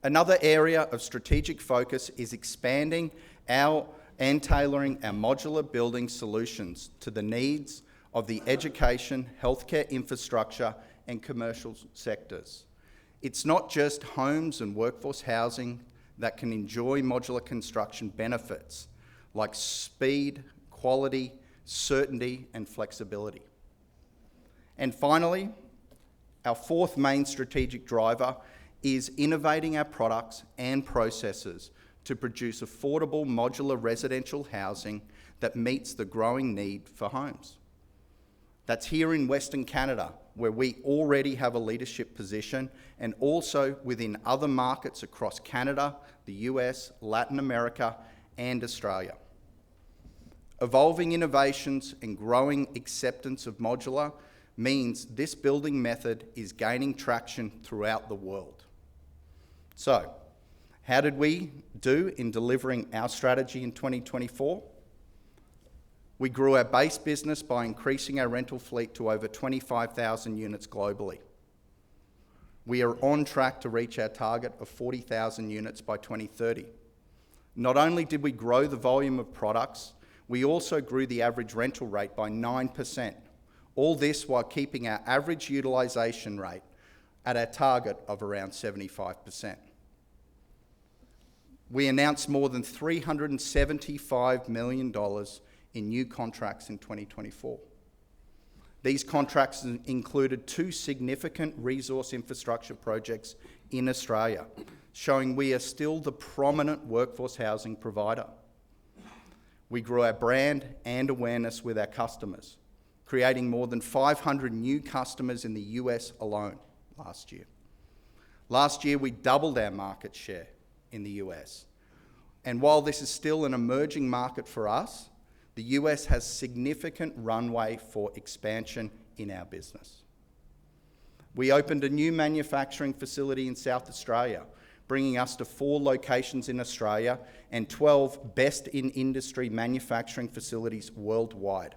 Another area of strategic focus is expanding and tailoring our modular building solutions to the needs of the education, healthcare infrastructure, and commercial sectors. It's not just homes and workforce housing that can enjoy modular construction benefits like speed, quality, certainty, and flexibility. And finally, our 4th main strategic driver is innovating our products and processes to produce affordable modular residential housing that meets the growing need for homes. That's here in Western Canada, where we already have a leadership position, and also within other markets across Canada, the US, Latin America, and Australia. Evolving innovations and growing acceptance of modular means this building method is gaining traction throughout the world. So, how did we do in delivering our strategy in 2024? We grew our base business by increasing our rental fleet to over 25,000 units globally. We are on track to reach our target of 40,000 units by 2030. Not only did we grow the volume of products, we also grew the average rental rate by 9%. All this while keeping our average utilisation rate at our target of around 75%. We announced more than $375 million in new contracts in 2024. These contracts included 2 significant resource infrastructure projects in Australia, showing we are still the prominent workforce housing provider. We grew our brand and awareness with our customers, creating more than 500 new customers in the US alone last year. Last year, we doubled our market share in the US. And while this is still an emerging market for us, the US has significant runway for expansion in our business. We opened a new manufacturing facility in South Australia, bringing us to 4 locations in Australia and 12 best-in-industry manufacturing facilities worldwide.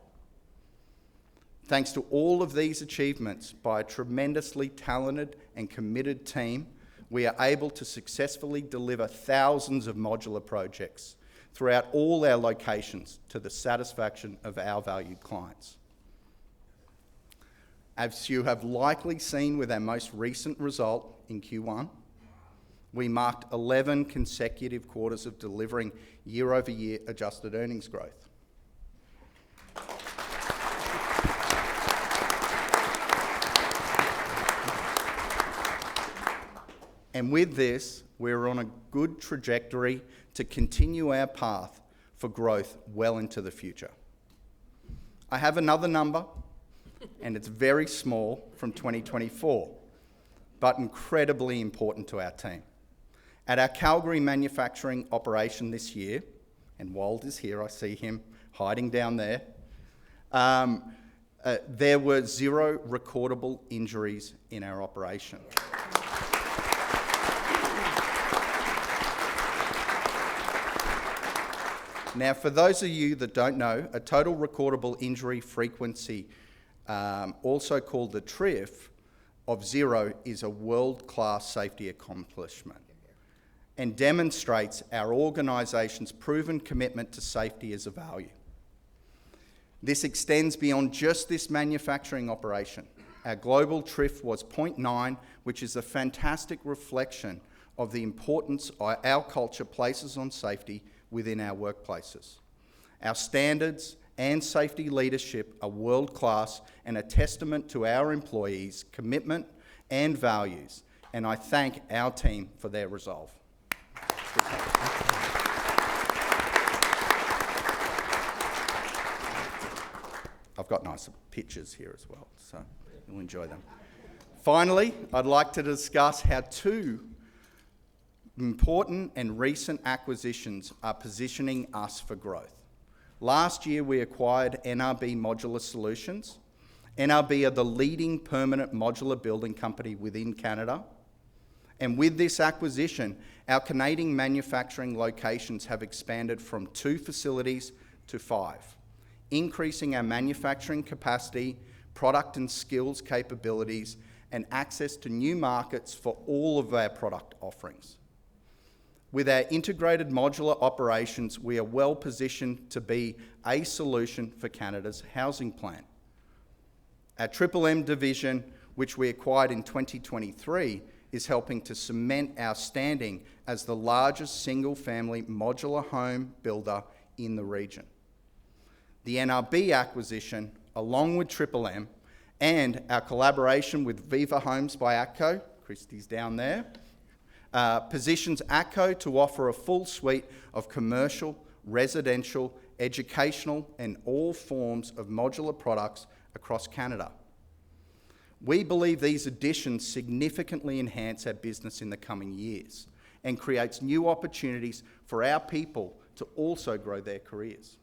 Thanks to all of these achievements by a tremendously talented and committed team, we are able to successfully deliver thousands of modular projects throughout all our locations to the satisfaction of our valued clients. As you have likely seen with our most recent result in Q1, we marked 11 consecutive quarters of delivering year-over-year adjusted earnings growth. And with this, we're on a good trajectory to continue our path for growth well into the future. I have another number, and it's very small, from 2024, but incredibly important to our team. At our Calgary manufacturing operation this year, and Wald is here, I see him hiding down there, there were 0 recordable injuries in our operation. Now, for those of you that don't know, a total recordable injury frequency, also called the TRIF, of 0 is a world-class safety accomplishment and demonstrates our organisation's proven commitment to safety as a value. This extends beyond just this manufacturing operation. Our global TRIF was 0.9, which is a fantastic reflection of the importance our culture places on safety within our workplaces. Our standards and safety leadership are world-class and a testament to our employees' commitment and values, and I thank our team for their resolve. I've got nice pictures here as well, so you'll enjoy them. Finally, I'd like to discuss how 2 important and recent acquisitions are positioning us for growth. Last year, we acquired NRB Modular Solutions. NRB are the leading permanent modular building company within Canada. And with this acquisition, our Canadian manufacturing locations have expanded from 2 facilities to 5, increasing our manufacturing capacity, product and skills capabilities, and access to new markets for all of our product offerings. With our integrated modular operations, we are well positioned to be a solution for Canada's housing plan. Our M division, which we acquired in 2023, is helping to cement our standing as the largest single-family modular home builder in the region. The NRB acquisition, along with M, and our collaboration with Viva Homes by ATCO, Christy's down there, positions ATCO to offer a full suite of commercial, residential, educational, and all forms of modular products across Canada. We believe these additions significantly enhance our business in the coming years and creates new opportunities for our people to also grow their careers.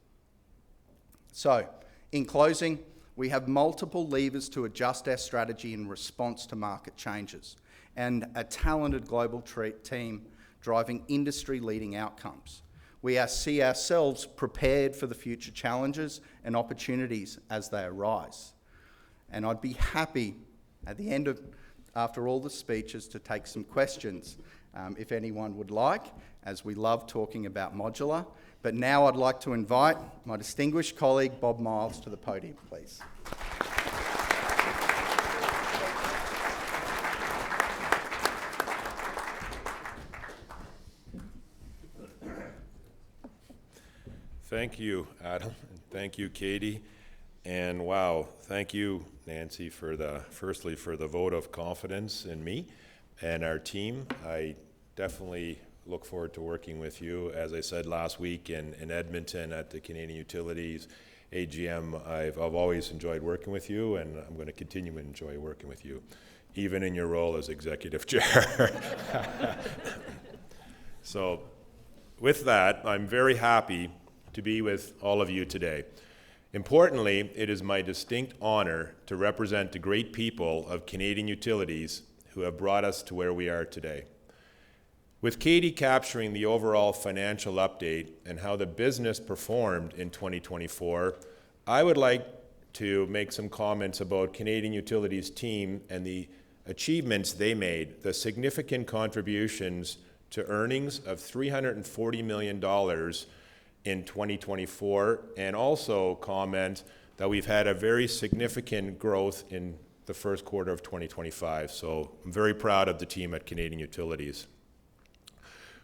So, in closing, we have multiple levers to adjust our strategy in response to market changes, and a talented global team driving industry-leading outcomes. We see ourselves prepared for the future challenges and opportunities as they arise. And I'd be happy at the end of, after all the speeches, to take some questions if anyone would like, as we love talking about modular. But now I'd like to invite my distinguished colleague, Bob Myles, to the podium, please. Thank you, Adam, and thank you, Katie, and wow, thank you, Nancy, firstly for the vote of confidence in me and our team. I definitely look forward to working with you. As I said last week in Edmonton at the Canadian Utilities AGM, I've always enjoyed working with you, and I'm going to continue to enjoy working with you, even in your role as executive chair. So with that, I'm very happy to be with all of you today. Importantly, it is my distinct honor to represent the great people of Canadian Utilities who have brought us to where we are today. With Katie capturing the overall financial update and how the business performed in 2024, I would like to make some comments about Canadian Utilities' team and the achievements they made, the significant contributions to earnings of $340 million in 2024, and also comment that we've had a very significant growth in the first quarter of 2025. So I'm very proud of the team at Canadian Utilities.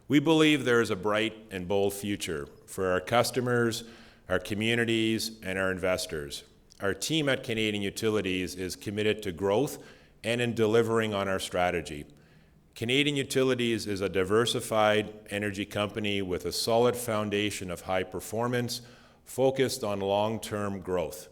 We believe there is a bright and bold future for our customers, our communities, and our investors. Our team at Canadian Utilities is committed to growth and in delivering on our strategy. Canadian Utilities is a diversified energy company with a solid foundation of high performance, focused on long-term growth.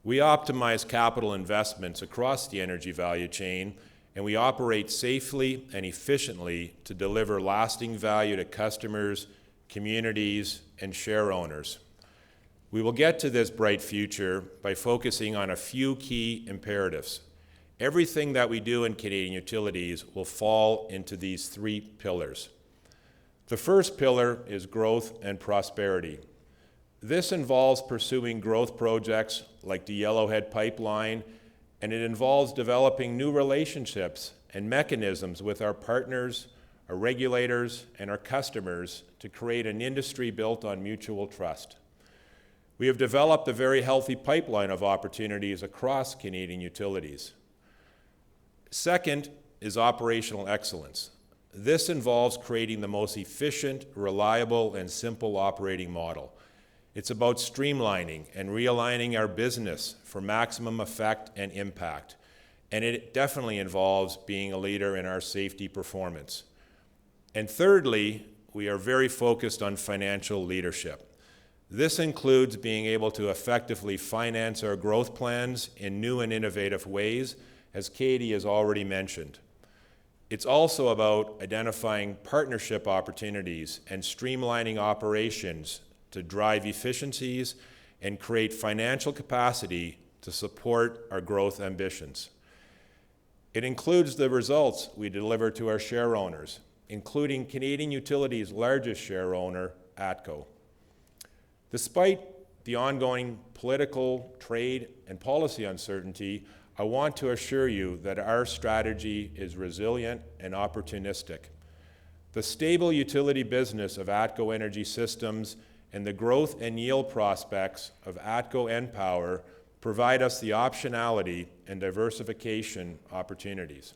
We optimize capital investments across the energy value chain, and we operate safely and efficiently to deliver lasting value to customers, communities, and share owners. We will get to this bright future by focusing on a few key imperatives. Everything that we do in Canadian Utilities will fall into these three pillars. The first pillar is growth and prosperity. This involves pursuing growth projects like the Yellowhead Pipeline, and it involves developing new relationships and mechanisms with our partners, our regulators, and our customers to create an industry built on mutual trust. We have developed a very healthy pipeline of opportunities across Canadian Utilities. Second is operational excellence. This involves creating the most efficient, reliable, and simple operating model. It's about streamlining and realigning our business for maximum effect and impact. And it definitely involves being a leader in our safety performance. And thirdly, we are very focused on financial leadership. This includes being able to effectively finance our growth plans in new and innovative ways, as Katie has already mentioned. It's also about identifying partnership opportunities and streamlining operations to drive efficiencies and create financial capacity to support our growth ambitions. It includes the results we deliver to our share owners, including Canadian Utilities' largest share owner, ATCO. Despite the ongoing political, trade, and policy uncertainty, I want to assure you that our strategy is resilient and opportunistic. The stable utility business of ATCO Energy Systems and the growth and yield prospects of ATCO EnPower provide us the optionality and diversification opportunities.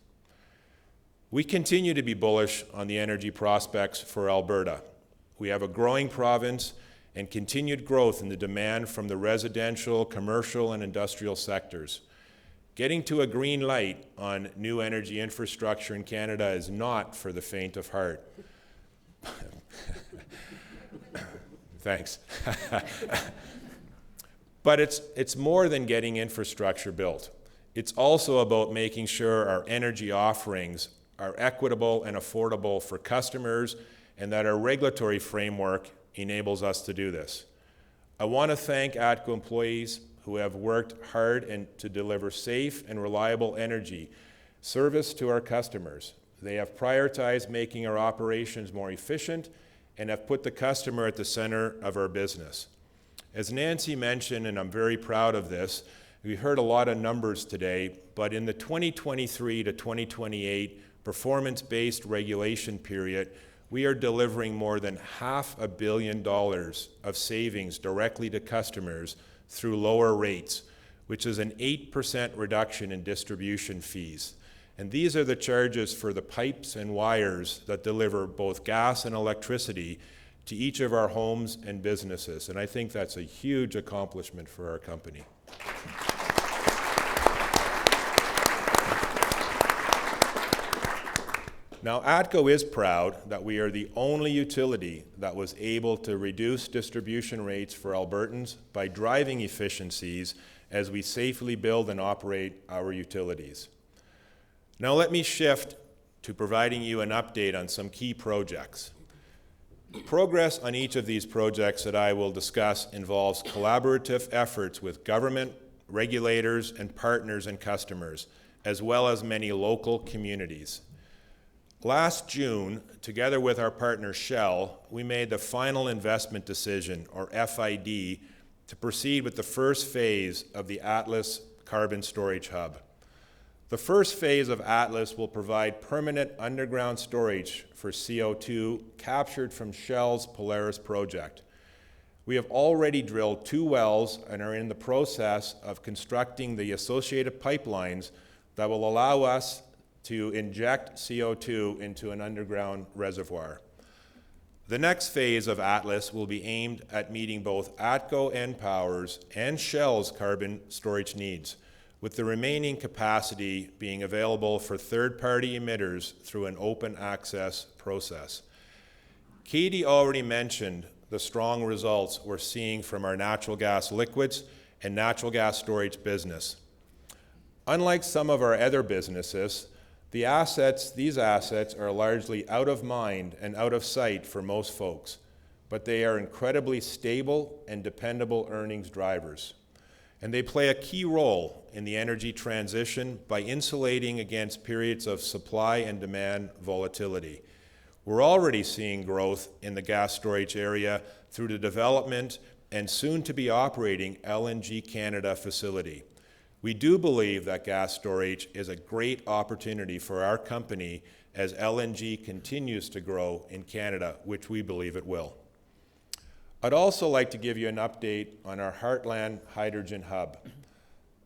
We continue to be bullish on the energy prospects for Alberta. We have a growing province and continued growth in the demand from the residential, commercial, and industrial sectors. Getting to a green light on new energy infrastructure in Canada is not for the faint of heart. Thanks. But it's more than getting infrastructure built. It's also about making sure our energy offerings are equitable and affordable for customers, and that our regulatory framework enables us to do this. I want to thank ATCO employees who have worked hard and to deliver safe and reliable energy service to our customers. They have prioritized making our operations more efficient and have put the customer at the center of our business. As Nancy mentioned, and I'm very proud of this, we heard a lot of numbers today, but in the 2023 to 2028 performance-based regulation period, we are delivering more than $500 million of savings directly to customers through lower rates, which is an 8% reduction in distribution fees. And these are the charges for the pipes and wires that deliver both gas and electricity to each of our homes and businesses. And I think that's a huge accomplishment for our company. Now, ATCO is proud that we are the only utility that was able to reduce distribution rates for Albertans by driving efficiencies as we safely build and operate our utilities. Now let me shift to providing you an update on some key projects. Progress on each of these projects that I will discuss involves collaborative efforts with government, regulators, and partners and customers, as well as many local communities. Last June, together with our partner Shell, we made the final investment decision, or FID, to proceed with the first phase of the Atlas Carbon Storage Hub. The first phase of Atlas will provide permanent underground storage for CO2 captured from Shell's Polaris project. We have already drilled 2 wells and are in the process of constructing the associated pipelines that will allow us to inject CO2 into an underground reservoir. The next phase of Atlas will be aimed at meeting both ATCO EnPower's and Shell's carbon storage needs, with the remaining capacity being available for third-party emitters through an open access process. Katie already mentioned the strong results we're seeing from our natural gas liquids and natural gas storage business. Unlike some of our other businesses, these assets are largely out of mind and out of sight for most folks, but they are incredibly stable and dependable earnings drivers. And they play a key role in the energy transition by insulating against periods of supply and demand volatility. We're already seeing growth in the gas storage area through the development and soon to be operating LNG Canada facility. We do believe that gas storage is a great opportunity for our company as LNG continues to grow in Canada, which we believe it will. I'd also like to give you an update on our Heartland Hydrogen Hub.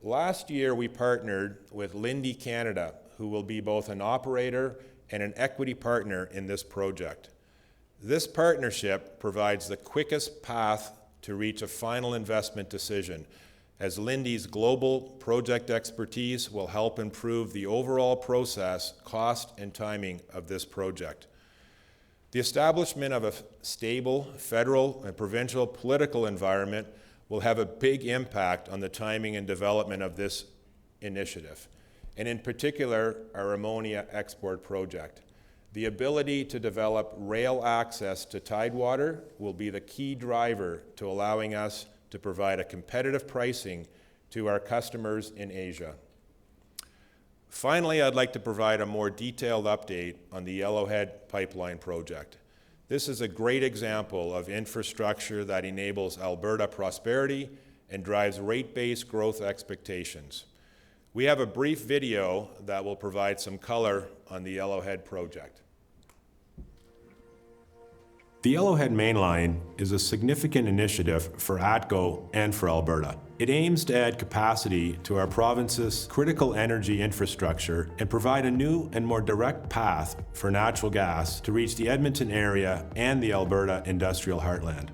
Last year, we partnered with Linde Canada, who will be both an operator and an equity partner in this project. This partnership provides the quickest path to reach a final investment decision, as Linde's global project expertise will help improve the overall process, cost, and timing of this project. The establishment of a stable federal and provincial political environment will have a big impact on the timing and development of this initiative, and in particular, our ammonia export project. The ability to develop rail access to Tidewater will be the key driver to allowing us to provide a competitive pricing to our customers in Asia. Finally, I'd like to provide a more detailed update on the Yellowhead Pipeline project. This is a great example of infrastructure that enables Alberta prosperity and drives rate-based growth expectations. We have a brief video that will provide some color on the Yellowhead project. The Yellowhead Mainline is a significant initiative for ATCO and for Alberta. It aims to add capacity to our province's critical energy infrastructure and provide a new and more direct path for natural gas to reach the Edmonton area and the Alberta industrial heartland.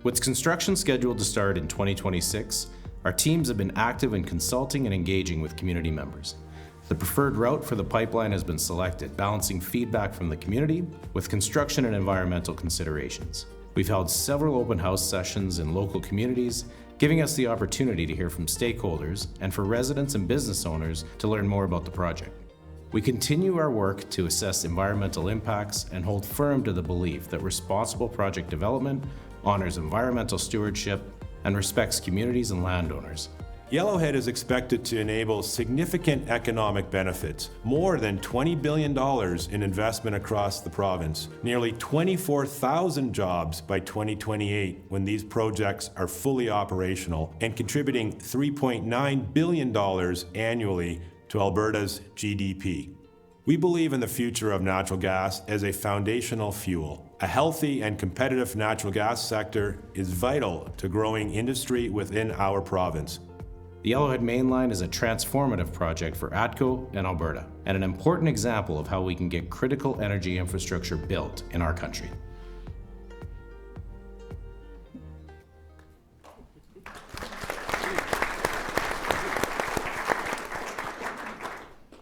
With construction scheduled to start in 2026, our teams have been active in consulting and engaging with community members. The preferred route for the pipeline has been selected, balancing feedback from the community with construction and environmental considerations. We've held several open house sessions in local communities, giving us the opportunity to hear from stakeholders and for residents and business owners to learn more about the project. We continue our work to assess environmental impacts and hold firm to the belief that responsible project development honors environmental stewardship and respects communities and landowners. Yellowhead is expected to enable significant economic benefits, more than $20 billion in investment across the province, nearly 24,000 jobs by 2028 when these projects are fully operational, and contributing $3.9 billion annually to Alberta's GDP. We believe in the future of natural gas as a foundational fuel. A healthy and competitive natural gas sector is vital to growing industry within our province. The Yellowhead Mainline is a transformative project for ATCO and Alberta, and an important example of how we can get critical energy infrastructure built in our country.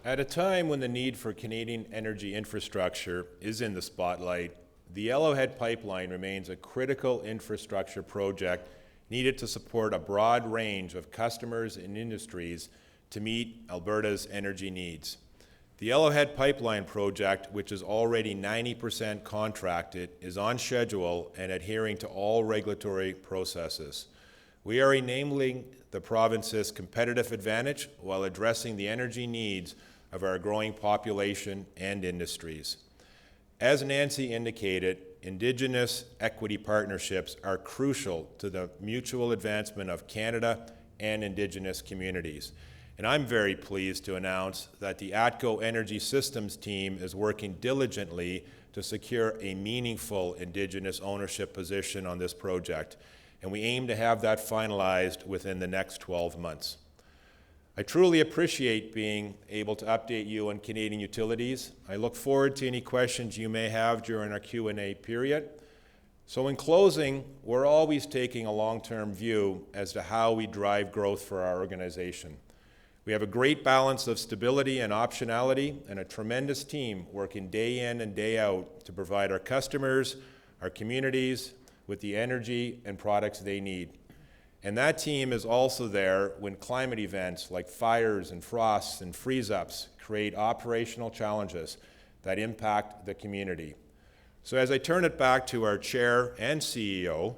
At a time when the need for Canadian energy infrastructure is in the spotlight, the Yellowhead Pipeline remains a critical infrastructure project needed to support a broad range of customers and industries to meet Alberta's energy needs. The Yellowhead Pipeline project, which is already 90% contracted, is on schedule and adhering to all regulatory processes. We are enabling the province's competitive advantage while addressing the energy needs of our growing population and industries. As Nancy indicated, Indigenous equity partnerships are crucial to the mutual advancement of Canada and Indigenous communities. And I'm very pleased to announce that the ATCO Energy Systems team is working diligently to secure a meaningful Indigenous ownership position on this project, and we aim to have that finalized within the next 12 months. I truly appreciate being able to update you on Canadian Utilities. I look forward to any questions you may have during our Q&A period. So in closing, we're always taking a long-term view as to how we drive growth for our organization. We have a great balance of stability and optionality and a tremendous team working day in and day out to provide our customers, our communities with the energy and products they need. And that team is also there when climate events like fires and frosts and freeze-ups create operational challenges that impact the community. So as I turn it back to our chair and CEO,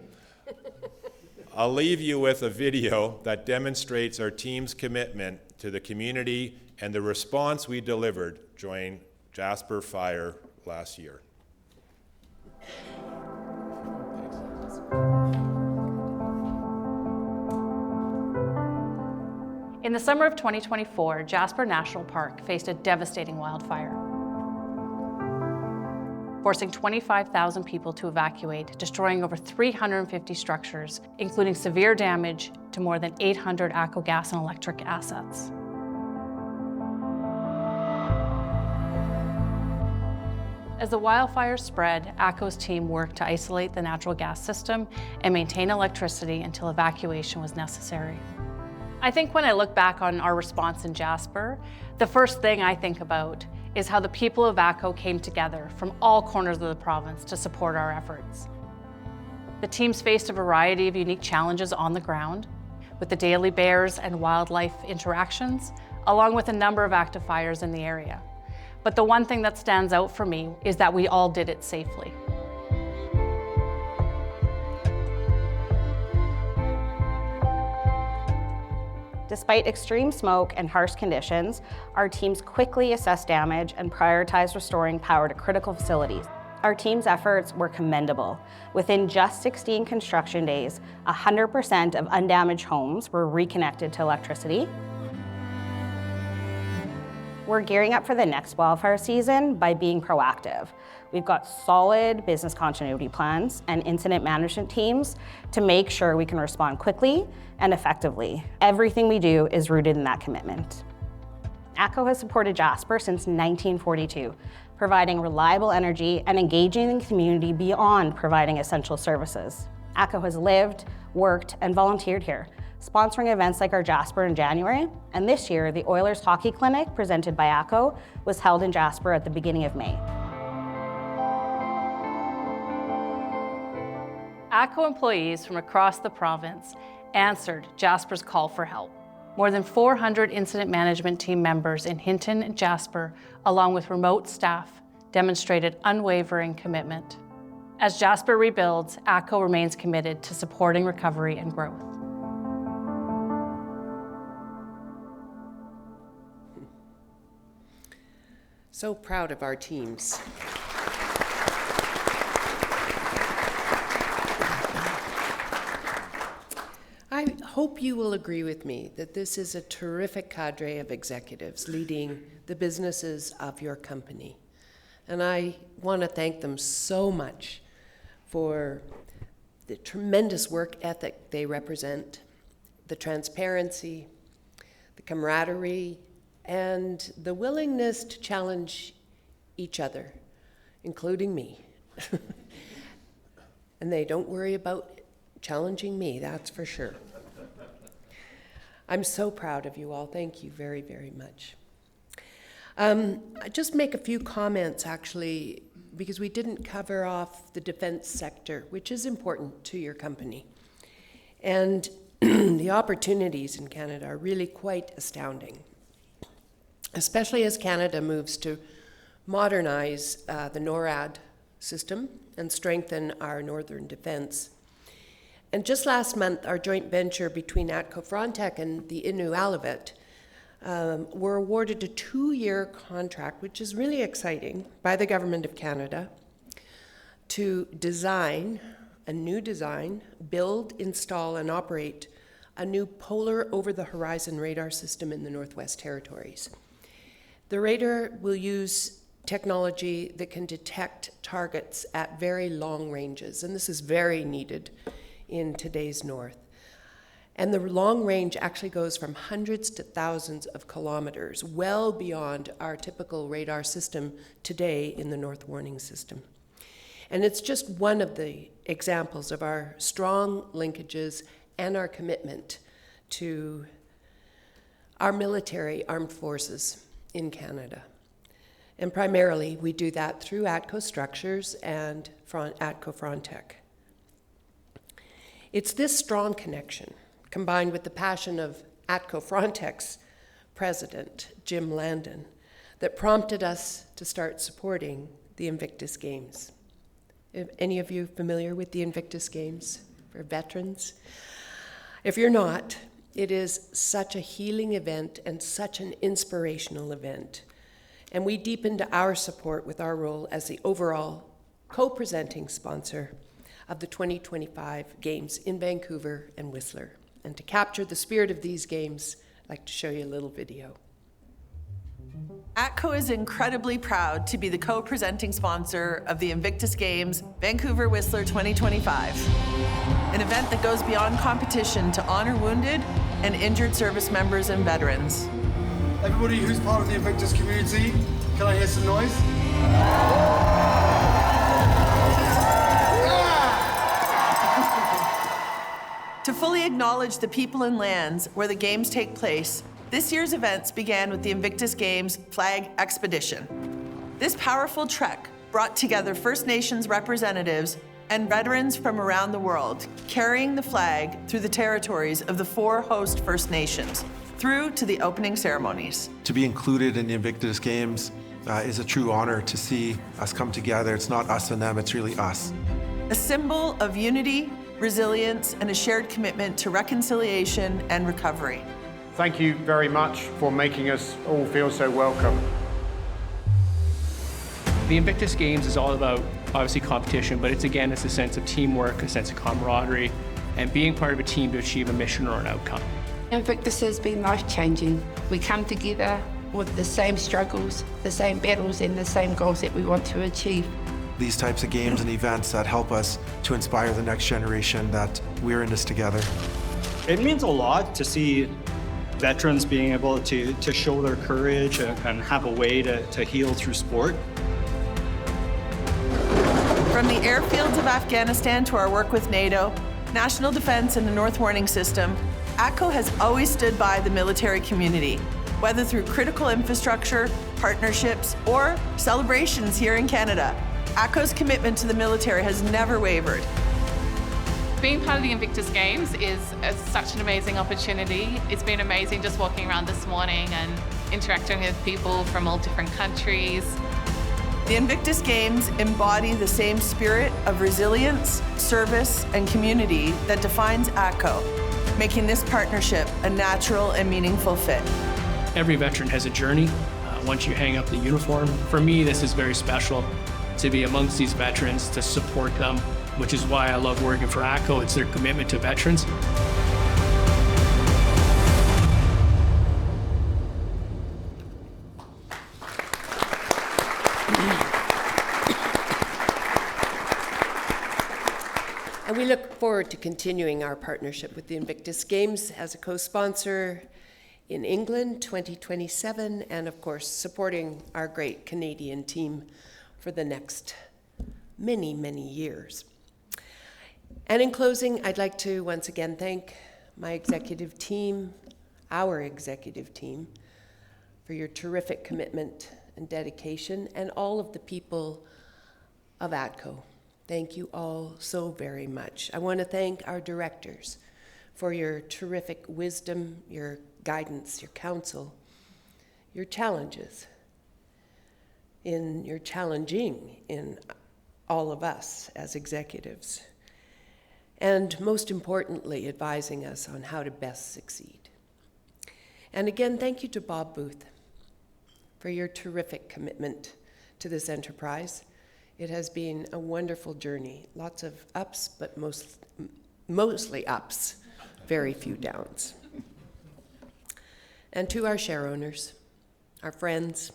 I'll leave you with a video that demonstrates our team's commitment to the community and the response we delivered during Jasper Fire last year. In the summer of 2024, Jasper National Park faced a devastating wildfire, forcing 25,000 people to evacuate, destroying over 350 structures, including severe damage to more than 800 ATCO gas and electric assets. As the wildfires spread, ATCO's team worked to isolate the natural gas system and maintain electricity until evacuation was necessary. I think when I look back on our response in Jasper, the first thing I think about is how the people of ATCO came together from all corners of the province to support our efforts. The teams faced a variety of unique challenges on the ground, with the daily bears and wildlife interactions, along with a number of active fires in the area. But the one thing that stands out for me is that we all did it safely. Despite extreme smoke and harsh conditions, our teams quickly assessed damage and prioritized restoring power to critical facilities. Our team's efforts were commendable. Within just 16 construction days, 100% of undamaged homes were reconnected to electricity. We're gearing up for the next wildfire season by being proactive. We've got solid business continuity plans and incident management teams to make sure we can respond quickly and effectively. Everything we do is rooted in that commitment. ATCO has supported Jasper since 1942, providing reliable energy and engaging the community beyond providing essential services. ATCO has lived, worked, and volunteered here, sponsoring events like our Jasper in January, and this year, the Oilers Hockey Clinic presented by ATCO was held in Jasper at the beginning of May. ATCO employees from across the province answered Jasper's call for help. More than 400 incident management team members in Hinton and Jasper, along with remote staff, demonstrated unwavering commitment. As Jasper rebuilds, ATCO remains committed to supporting recovery and growth. So proud of our teams. I hope you will agree with me that this is a terrific cadre of executives leading the businesses of your company. And I want to thank them so much for the tremendous work ethic they represent, the transparency, the camaraderie, and the willingness to challenge each other, including me. And they don't worry about challenging me, that's for sure. I'm so proud of you all. Thank you very, very much. I just make a few comments, actually, because we didn't cover off the defense sector, which is important to your company. And the opportunities in Canada are really quite astounding, especially as Canada moves to modernize the NORAD system and strengthen our northern defense. And just last month, our joint venture between ATCO Frontec and the Inuit were awarded a 2-year contract, which is really exciting, by the Government of Canada to design a new design, build, install, and operate a new polar over-the-horizon radar system in the Northwest Territories. The radar will use technology that can detect targets at very long ranges, and this is very needed in today's North. And the long range actually goes from hundreds to thousands of kilometers, well beyond our typical radar system today in the North Warning System. And it's just one of the examples of our strong linkages and our commitment to our military armed forces in Canada. And primarily, we do that through ATCO Structures and ATCO Frontec. It's this strong connection, combined with the passion of ATCO Frontec's president, Jim Landon, that prompted us to start supporting the Invictus Games. Are any of you familiar with the Invictus Games for veterans? If you're not, it is such a healing event and such an inspirational event. And we deepened our support with our role as the overall co-presenting sponsor of the 2025 Games in Vancouver and Whistler. And to capture the spirit of these games, I'd like to show you a little video. ATCO is incredibly proud to be the co-presenting sponsor of the Invictus Games Vancouver Whistler 2025, an event that goes beyond competition to honor wounded and injured service members and veterans. Everybody who's part of the Invictus community, can I hear some noise? To fully acknowledge the people and lands where the games take place, this year's events began with the Invictus Games Flag Expedition. This powerful trek brought together First Nations representatives and veterans from around the world, carrying the flag through the territories of the 4 host First Nations, through to the opening ceremonies. To be included in the Invictus Games is a true honor to see us come together. It's not us and them, it's really us. A symbol of unity, resilience, and a shared commitment to reconciliation and recovery. Thank you very much for making us all feel so welcome. The Invictus Games is all about, obviously, competition, but it's a sense of teamwork, a sense of camaraderie, and being part of a team to achieve a mission or an outcome. Invictus has been life-changing. We come together with the same struggles, the same battles, and the same goals that we want to achieve. These types of games and events that help us to inspire the next generation that we're in this together. It means a lot to see veterans being able to show their courage and have a way to heal through sport. From the airfields of Afghanistan to our work with NATO, national defense and the North Warning System, ATCO has always stood by the military community, whether through critical infrastructure, partnerships, or celebrations here in Canada. ATCO's commitment to the military has never wavered. Being part of the Invictus Games is such an amazing opportunity. It's been amazing just walking around this morning and interacting with people from all different countries. The Invictus Games embody the same spirit of resilience, service, and community that defines ATCO, making this partnership a natural and meaningful fit. Every veteran has a journey once you hang up the uniform. For me, this is very special to be amongst these veterans, to support them, which is why I love working for ATCO. It's their commitment to veterans. And we look forward to continuing our partnership with the Invictus Games as a co-sponsor in England 2027, and of course supporting our great Canadian team for the next many, many years. And in closing, I'd like to once again thank my executive team, our executive team, for your terrific commitment and dedication, and all of the people of ATCO. Thank you all so very much. I want to thank our directors for your terrific wisdom, your guidance, your counsel, your challenges, your challenging in all of us as executives, and most importantly, advising us on how to best succeed. And again, thank you to Bob Booth for your terrific commitment to this enterprise. It has been a wonderful journey, lots of ups, but mostly ups, very few downs. And to our share owners, our friends,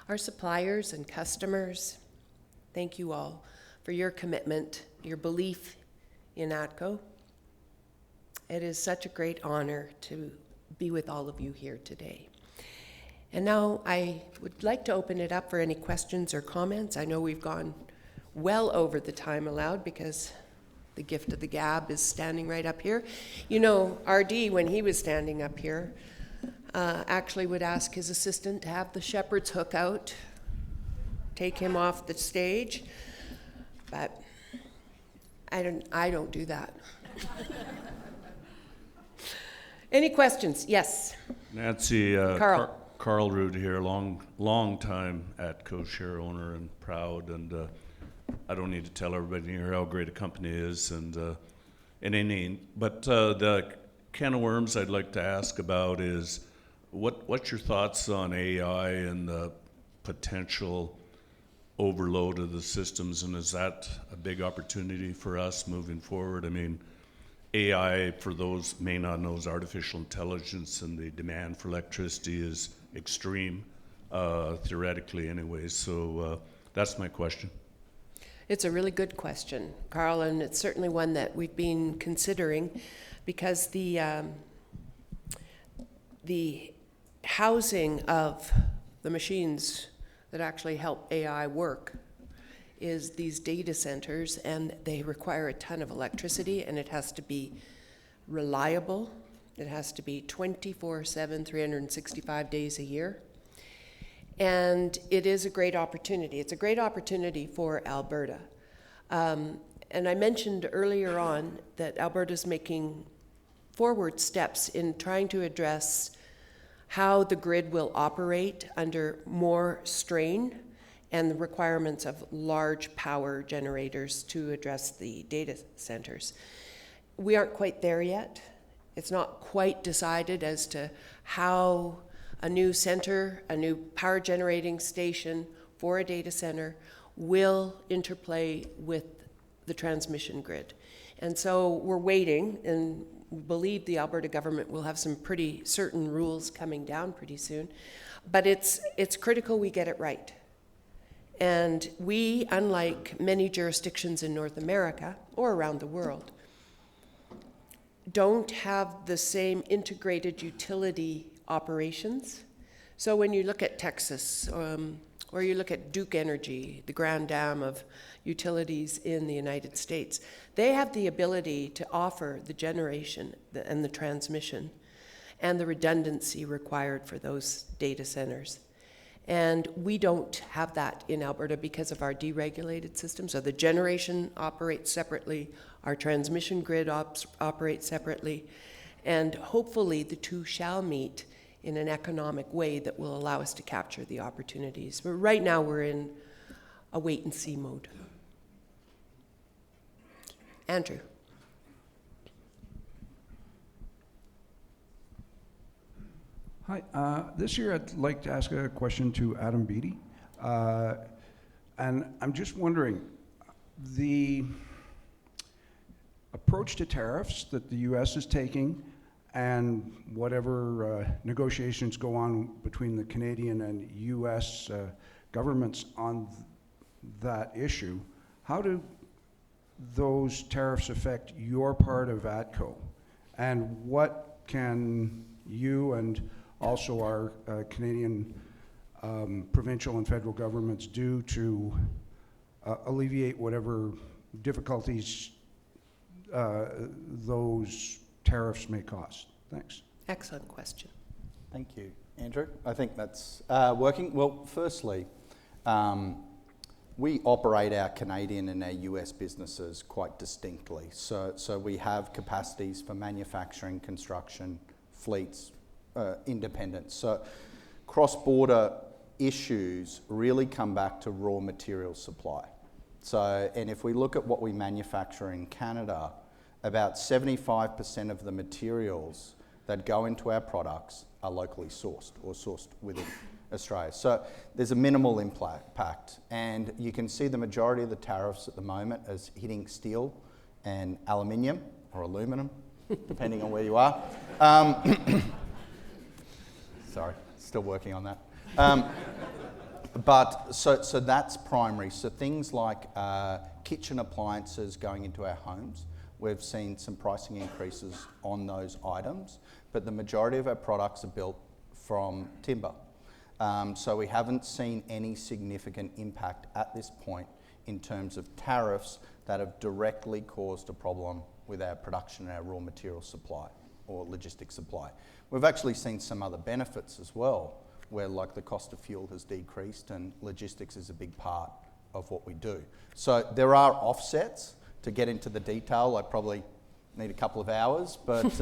our suppliers and customers, thank you all for your commitment, your belief in ATCO. It is such a great honor to be with all of you here today. And now I would like to open it up for any questions or comments. I know we've gone well over the time allowed because the gift of the gab is standing right up here. You know, RD, when he was standing up here, actually would ask his assistant to have the shepherd's hook out, take him off the stage, but I don't do that. Any questions? Yes. Nancy, Carl. Carl Root here, long time ATCO share owner and proud, and I don't need to tell everybody here how great a company is, and but the can of worms I'd like to ask about is what's your thoughts on AI and the potential overload of the systems, and is that a big opportunity for us moving forward? I mean, AI, for those may not know, is artificial intelligence, and the demand for electricity is extreme, theoretically anyway. So that's my question. It's a really good question, Carl, and it's certainly one that we've been considering because the housing of the machines that actually help AI work is these data centers, and they require a ton of electricity, and it has to be reliable. It has to be 24/7, 365 days a year. And it is a great opportunity. It's a great opportunity for Alberta. And I mentioned earlier on that Alberta's making forward steps in trying to address how the grid will operate under more strain and the requirements of large power generators to address the data centers. We aren't quite there yet. It's not quite decided as to how a new center, a new power generating station for a data center will interplay with the transmission grid. And so we're waiting, and we believe the Alberta government will have some pretty certain rules coming down pretty soon. But it's critical we get it right. And we, unlike many jurisdictions in North America or around the world, don't have the same integrated utility operations. So when you look at Texas, or you look at Duke Energy, the grand dam of utilities in the United States, they have the ability to offer the generation and the transmission and the redundancy required for those data centers. And we don't have that in Alberta because of our deregulated system. So the generation operates separately, our transmission grid operates separately, and hopefully the two shall meet in an economic way that will allow us to capture the opportunities. But right now we're in a wait-and-see mode. Andrew. Hi, this year I'd like to ask a question to Adam Beattie. And I'm just wondering, the approach to tariffs that the US is taking and whatever negotiations go on between the Canadian and US governments on that issue, how do those tariffs affect your part of ATCO? And what can you and also our Canadian provincial and federal governments do to alleviate whatever difficulties those tariffs may cause? Thanks. Excellent question. Thank you, Andrew. I think that's working. Well, firstly, we operate our Canadian and our US businesses quite distinctly. So we have capacities for manufacturing, construction, fleets, independence. So cross-border issues really come back to raw material supply. So, and if we look at what we manufacture in Canada, about 75% of the materials that go into our products are locally sourced or sourced within Australia. So there's a minimal impact, and you can see the majority of the tariffs at the moment as hitting steel and aluminium or aluminum, depending on where you are. Sorry, still working on that. But so that's primary. So things like kitchen appliances going into our homes, we've seen some pricing increases on those items, but the majority of our products are built from timber. So we haven't seen any significant impact at this point in terms of tariffs that have directly caused a problem with our production and our raw material supply or logistics supply. We've actually seen some other benefits as well, where like the cost of fuel has decreased and logistics is a big part of what we do. So there are offsets. To get into the detail, I probably need a couple of hours, but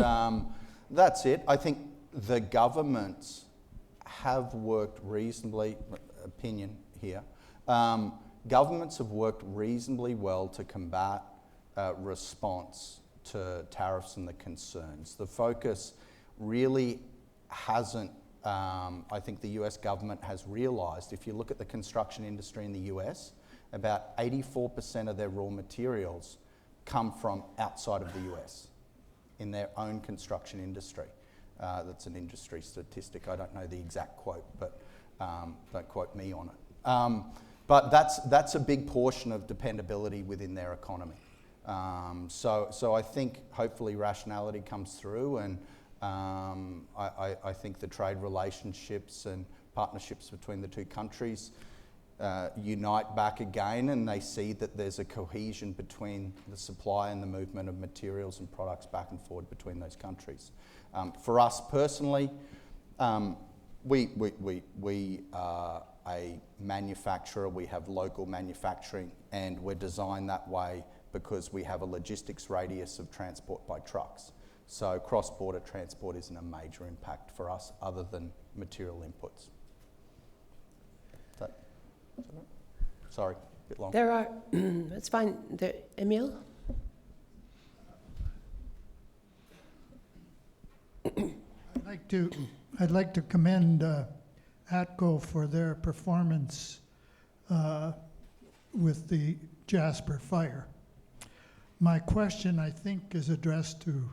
that's it. I think the governments have worked reasonably, opinion here, governments have worked reasonably well to combat response to tariffs and the concerns. The focus really hasn't, I think the US government has realised, if you look at the construction industry in the US, about 84% of their raw materials come from outside of the US in their own construction industry. That's an industry statistic. I don't know the exact quote, but don't quote me on it. But that's a big portion of dependability within their economy. So I think hopefully rationality comes through, and I think the trade relationships and partnerships between the two countries unite back again, and they see that there's a cohesion between the supply and the movement of materials and products back and forward between those countries. For us personally, we are a manufacturer, we have local manufacturing, and we're designed that way because we have a logistics radius of transport by trucks. So cross-border transport isn't a major impact for us other than material inputs. Sorry, a bit long. There are, it's fine. Emile? I'd like to commend ATCO for their performance with the Jasper fire. My question, I think, is addressed to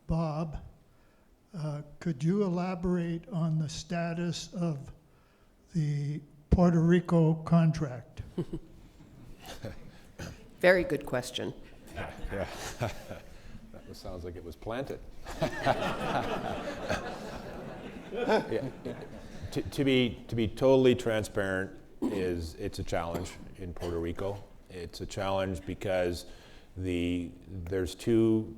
Bob. Could you elaborate on the status of the Puerto Rico contract? Very good question. Yeah. That sounds like it was planted. Yeah. To be totally transparent, it's a challenge in Puerto Rico. It's a challenge because there's two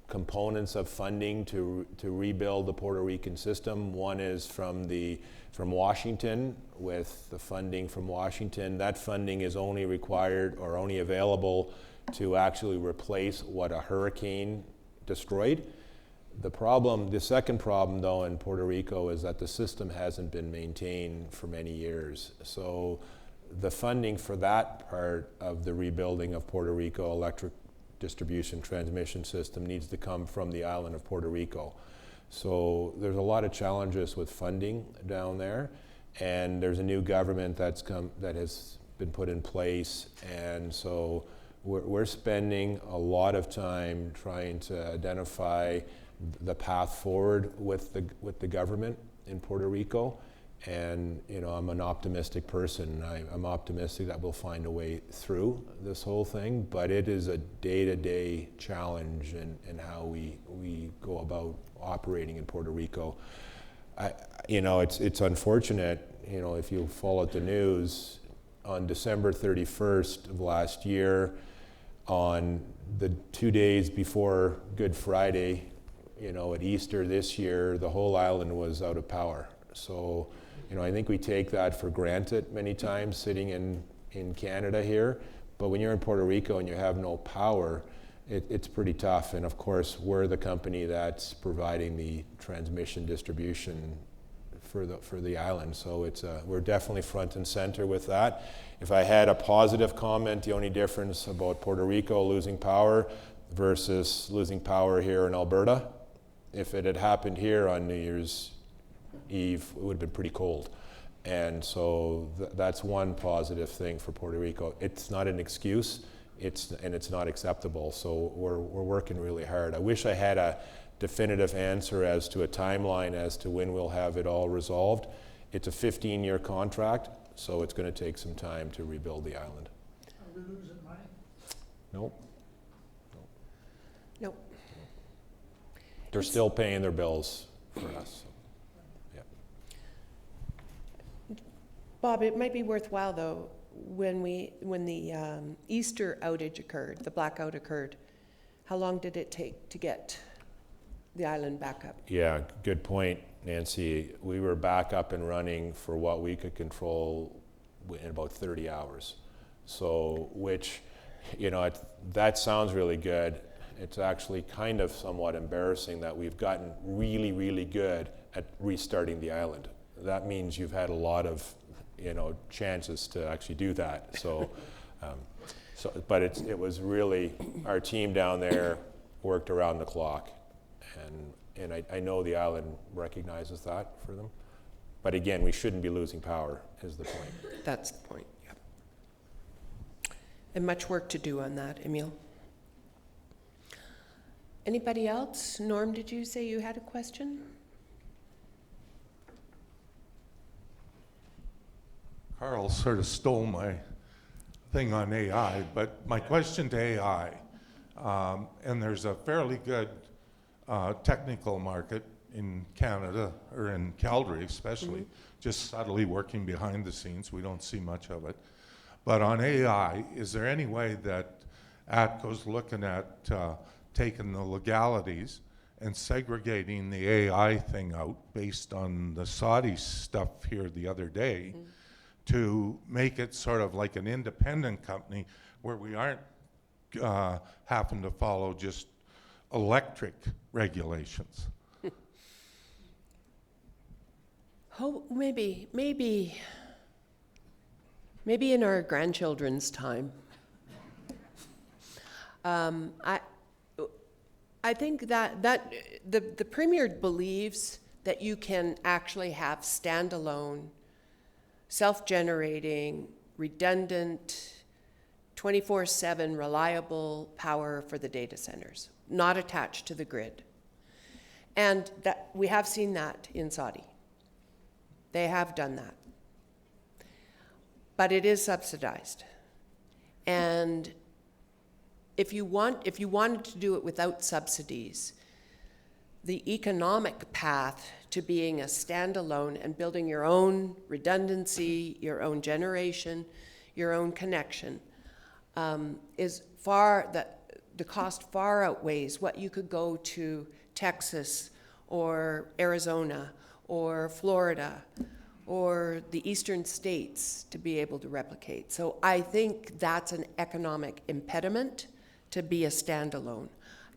components of funding to rebuild the Puerto Rican system. One is from Washington, with the funding from Washington. That funding is only required or only available to actually replace what a hurricane destroyed. The second problem though in Puerto Rico is that the system hasn't been maintained for many years. So the funding for that part of the rebuilding of Puerto Rico electric distribution transmission system needs to come from the island of Puerto Rico. So there's a lot of challenges with funding down there, and there's a new government that has been put in place, and so we're spending a lot of time trying to identify the path forward with the government in Puerto Rico. And I'm an optimistic person. I'm optimistic that we'll find a way through this whole thing, but it is a day-to-day challenge in how we go about operating in Puerto Rico. It's unfortunate, if you followed the news, on December 31st of last year, on the 2 days before Good Friday, at Easter this year, the whole island was out of power. So, I think we take that for granted many times sitting in Canada here, but when you're in Puerto Rico and you have no power, it's pretty tough. And of course, we're the company that's providing the transmission distribution for the island. So we're definitely front and center with that. If I had a positive comment, the only difference about Puerto Rico losing power versus losing power here in Alberta, if it had happened here on New Year's Eve, it would have been pretty cold. And so that's one positive thing for Puerto Rico. It's not an excuse, and it's not acceptable. So we're working really hard. I wish I had a definitive answer as to a timeline as to when we'll have it all resolved. It's a 15-year contract, so it's going to take some time to rebuild the island. Are we losing money? Nope. Nope. They're still paying their bills for us. Bob, it might be worthwhile, though, when the Easter outage occurred, the blackout occurred, how long did it take to get the island back up? Yeah, good point, Nancy. We were back up and running for what we could control in about 30 hours. So, which, that sounds really good. It's actually kind of somewhat embarrassing that we've gotten really, really good at restarting the island. That means you've had a lot of, chances to actually do that. So, but it was really, our team down there worked around the clock. And I know the island recognizes that for them. But again, we shouldn't be losing power, is the point. That's the point, yeah. And much work to do on that, Emile. Anybody else? Norm, did you say you had a question? Carl sort of stole my thing on AI, but my question to AI, and there's a fairly good technical market in Canada, or in Calgary especially, just subtly working behind the scenes. We don't see much of it. But on AI, is there any way that ATCO's looking at taking the legalities and segregating the AI thing out based on the Saudi stuff here the other day to make it sort of like an independent company where we aren't having to follow just electric regulations? Oh, maybe in our grandchildren's time. I think that the Premier believes that you can actually have standalone, self-generating, redundant, 24/7 reliable power for the data centers, not attached to the grid. And that we have seen that in Saudi. They have done that. But it is subsidized. And if you wanted to do it without subsidies, the economic path to being a standalone and building your own redundancy, your own generation, your own connection, is the cost far outweighs what you could go to Texas or Arizona or Florida or the eastern states to be able to replicate. So I think that's an economic impediment to be a standalone.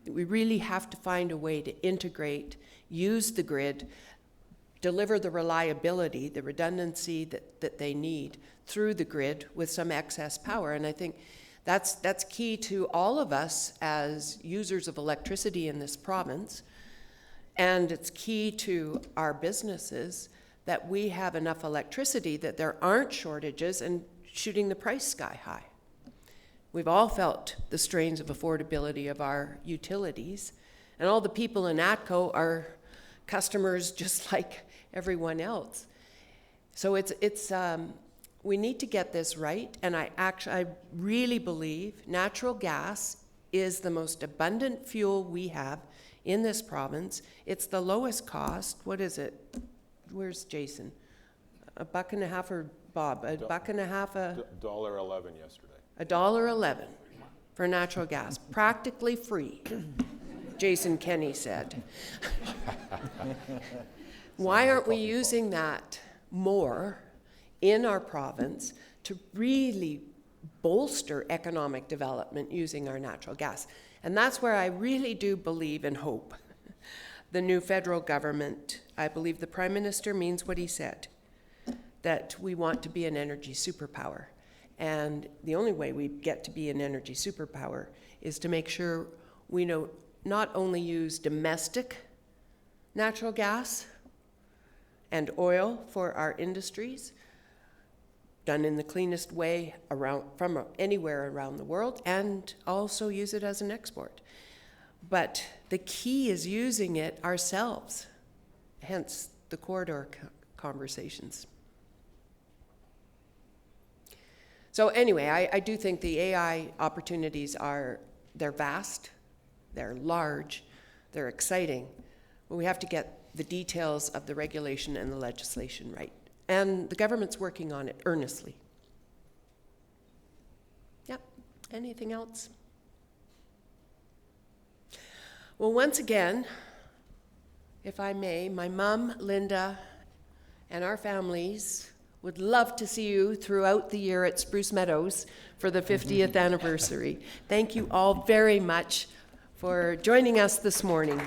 We really have to find a way to integrate, use the grid, deliver the reliability, the redundancy that they need through the grid with some excess power. And I think that's key to all of us as users of electricity in this province. And it's key to our businesses that we have enough electricity that there aren't shortages and shooting the price sky high. We've all felt the strains of affordability of our utilities, and all the people in ATCO are customers just like everyone else. So we need to get this right, and I really believe natural gas is the most abundant fuel we have in this province. It's the lowest cost. What is it? Where's Jason? $1.50 or Bob? $1.50 $1.11 yesterday. $1.11 for natural gas, practically free, Jason Kenney said. Why aren't we using that more in our province to really bolster economic development using our natural gas? And that's where I really do believe and hope the new federal government, I believe the Prime Minister means what he said, that we want to be an energy superpower. And the only way we get to be an energy superpower is to make sure we not only use domestic natural gas and oil for our industries, done in the cleanest way from anywhere around the world, and also use it as an export. But the key is using it ourselves, hence the corridor conversations. So anyway, I do think the AI opportunities they're vast, they're large, they're exciting, but we have to get the details of the regulation and the legislation right. And the government's working on it earnestly. Anything else? Well, once again, if I may, my mom, Linda, and our families would love to see you throughout the year at Spruce Meadows for the 50th anniversary. Thank you all very much for joining us this morning.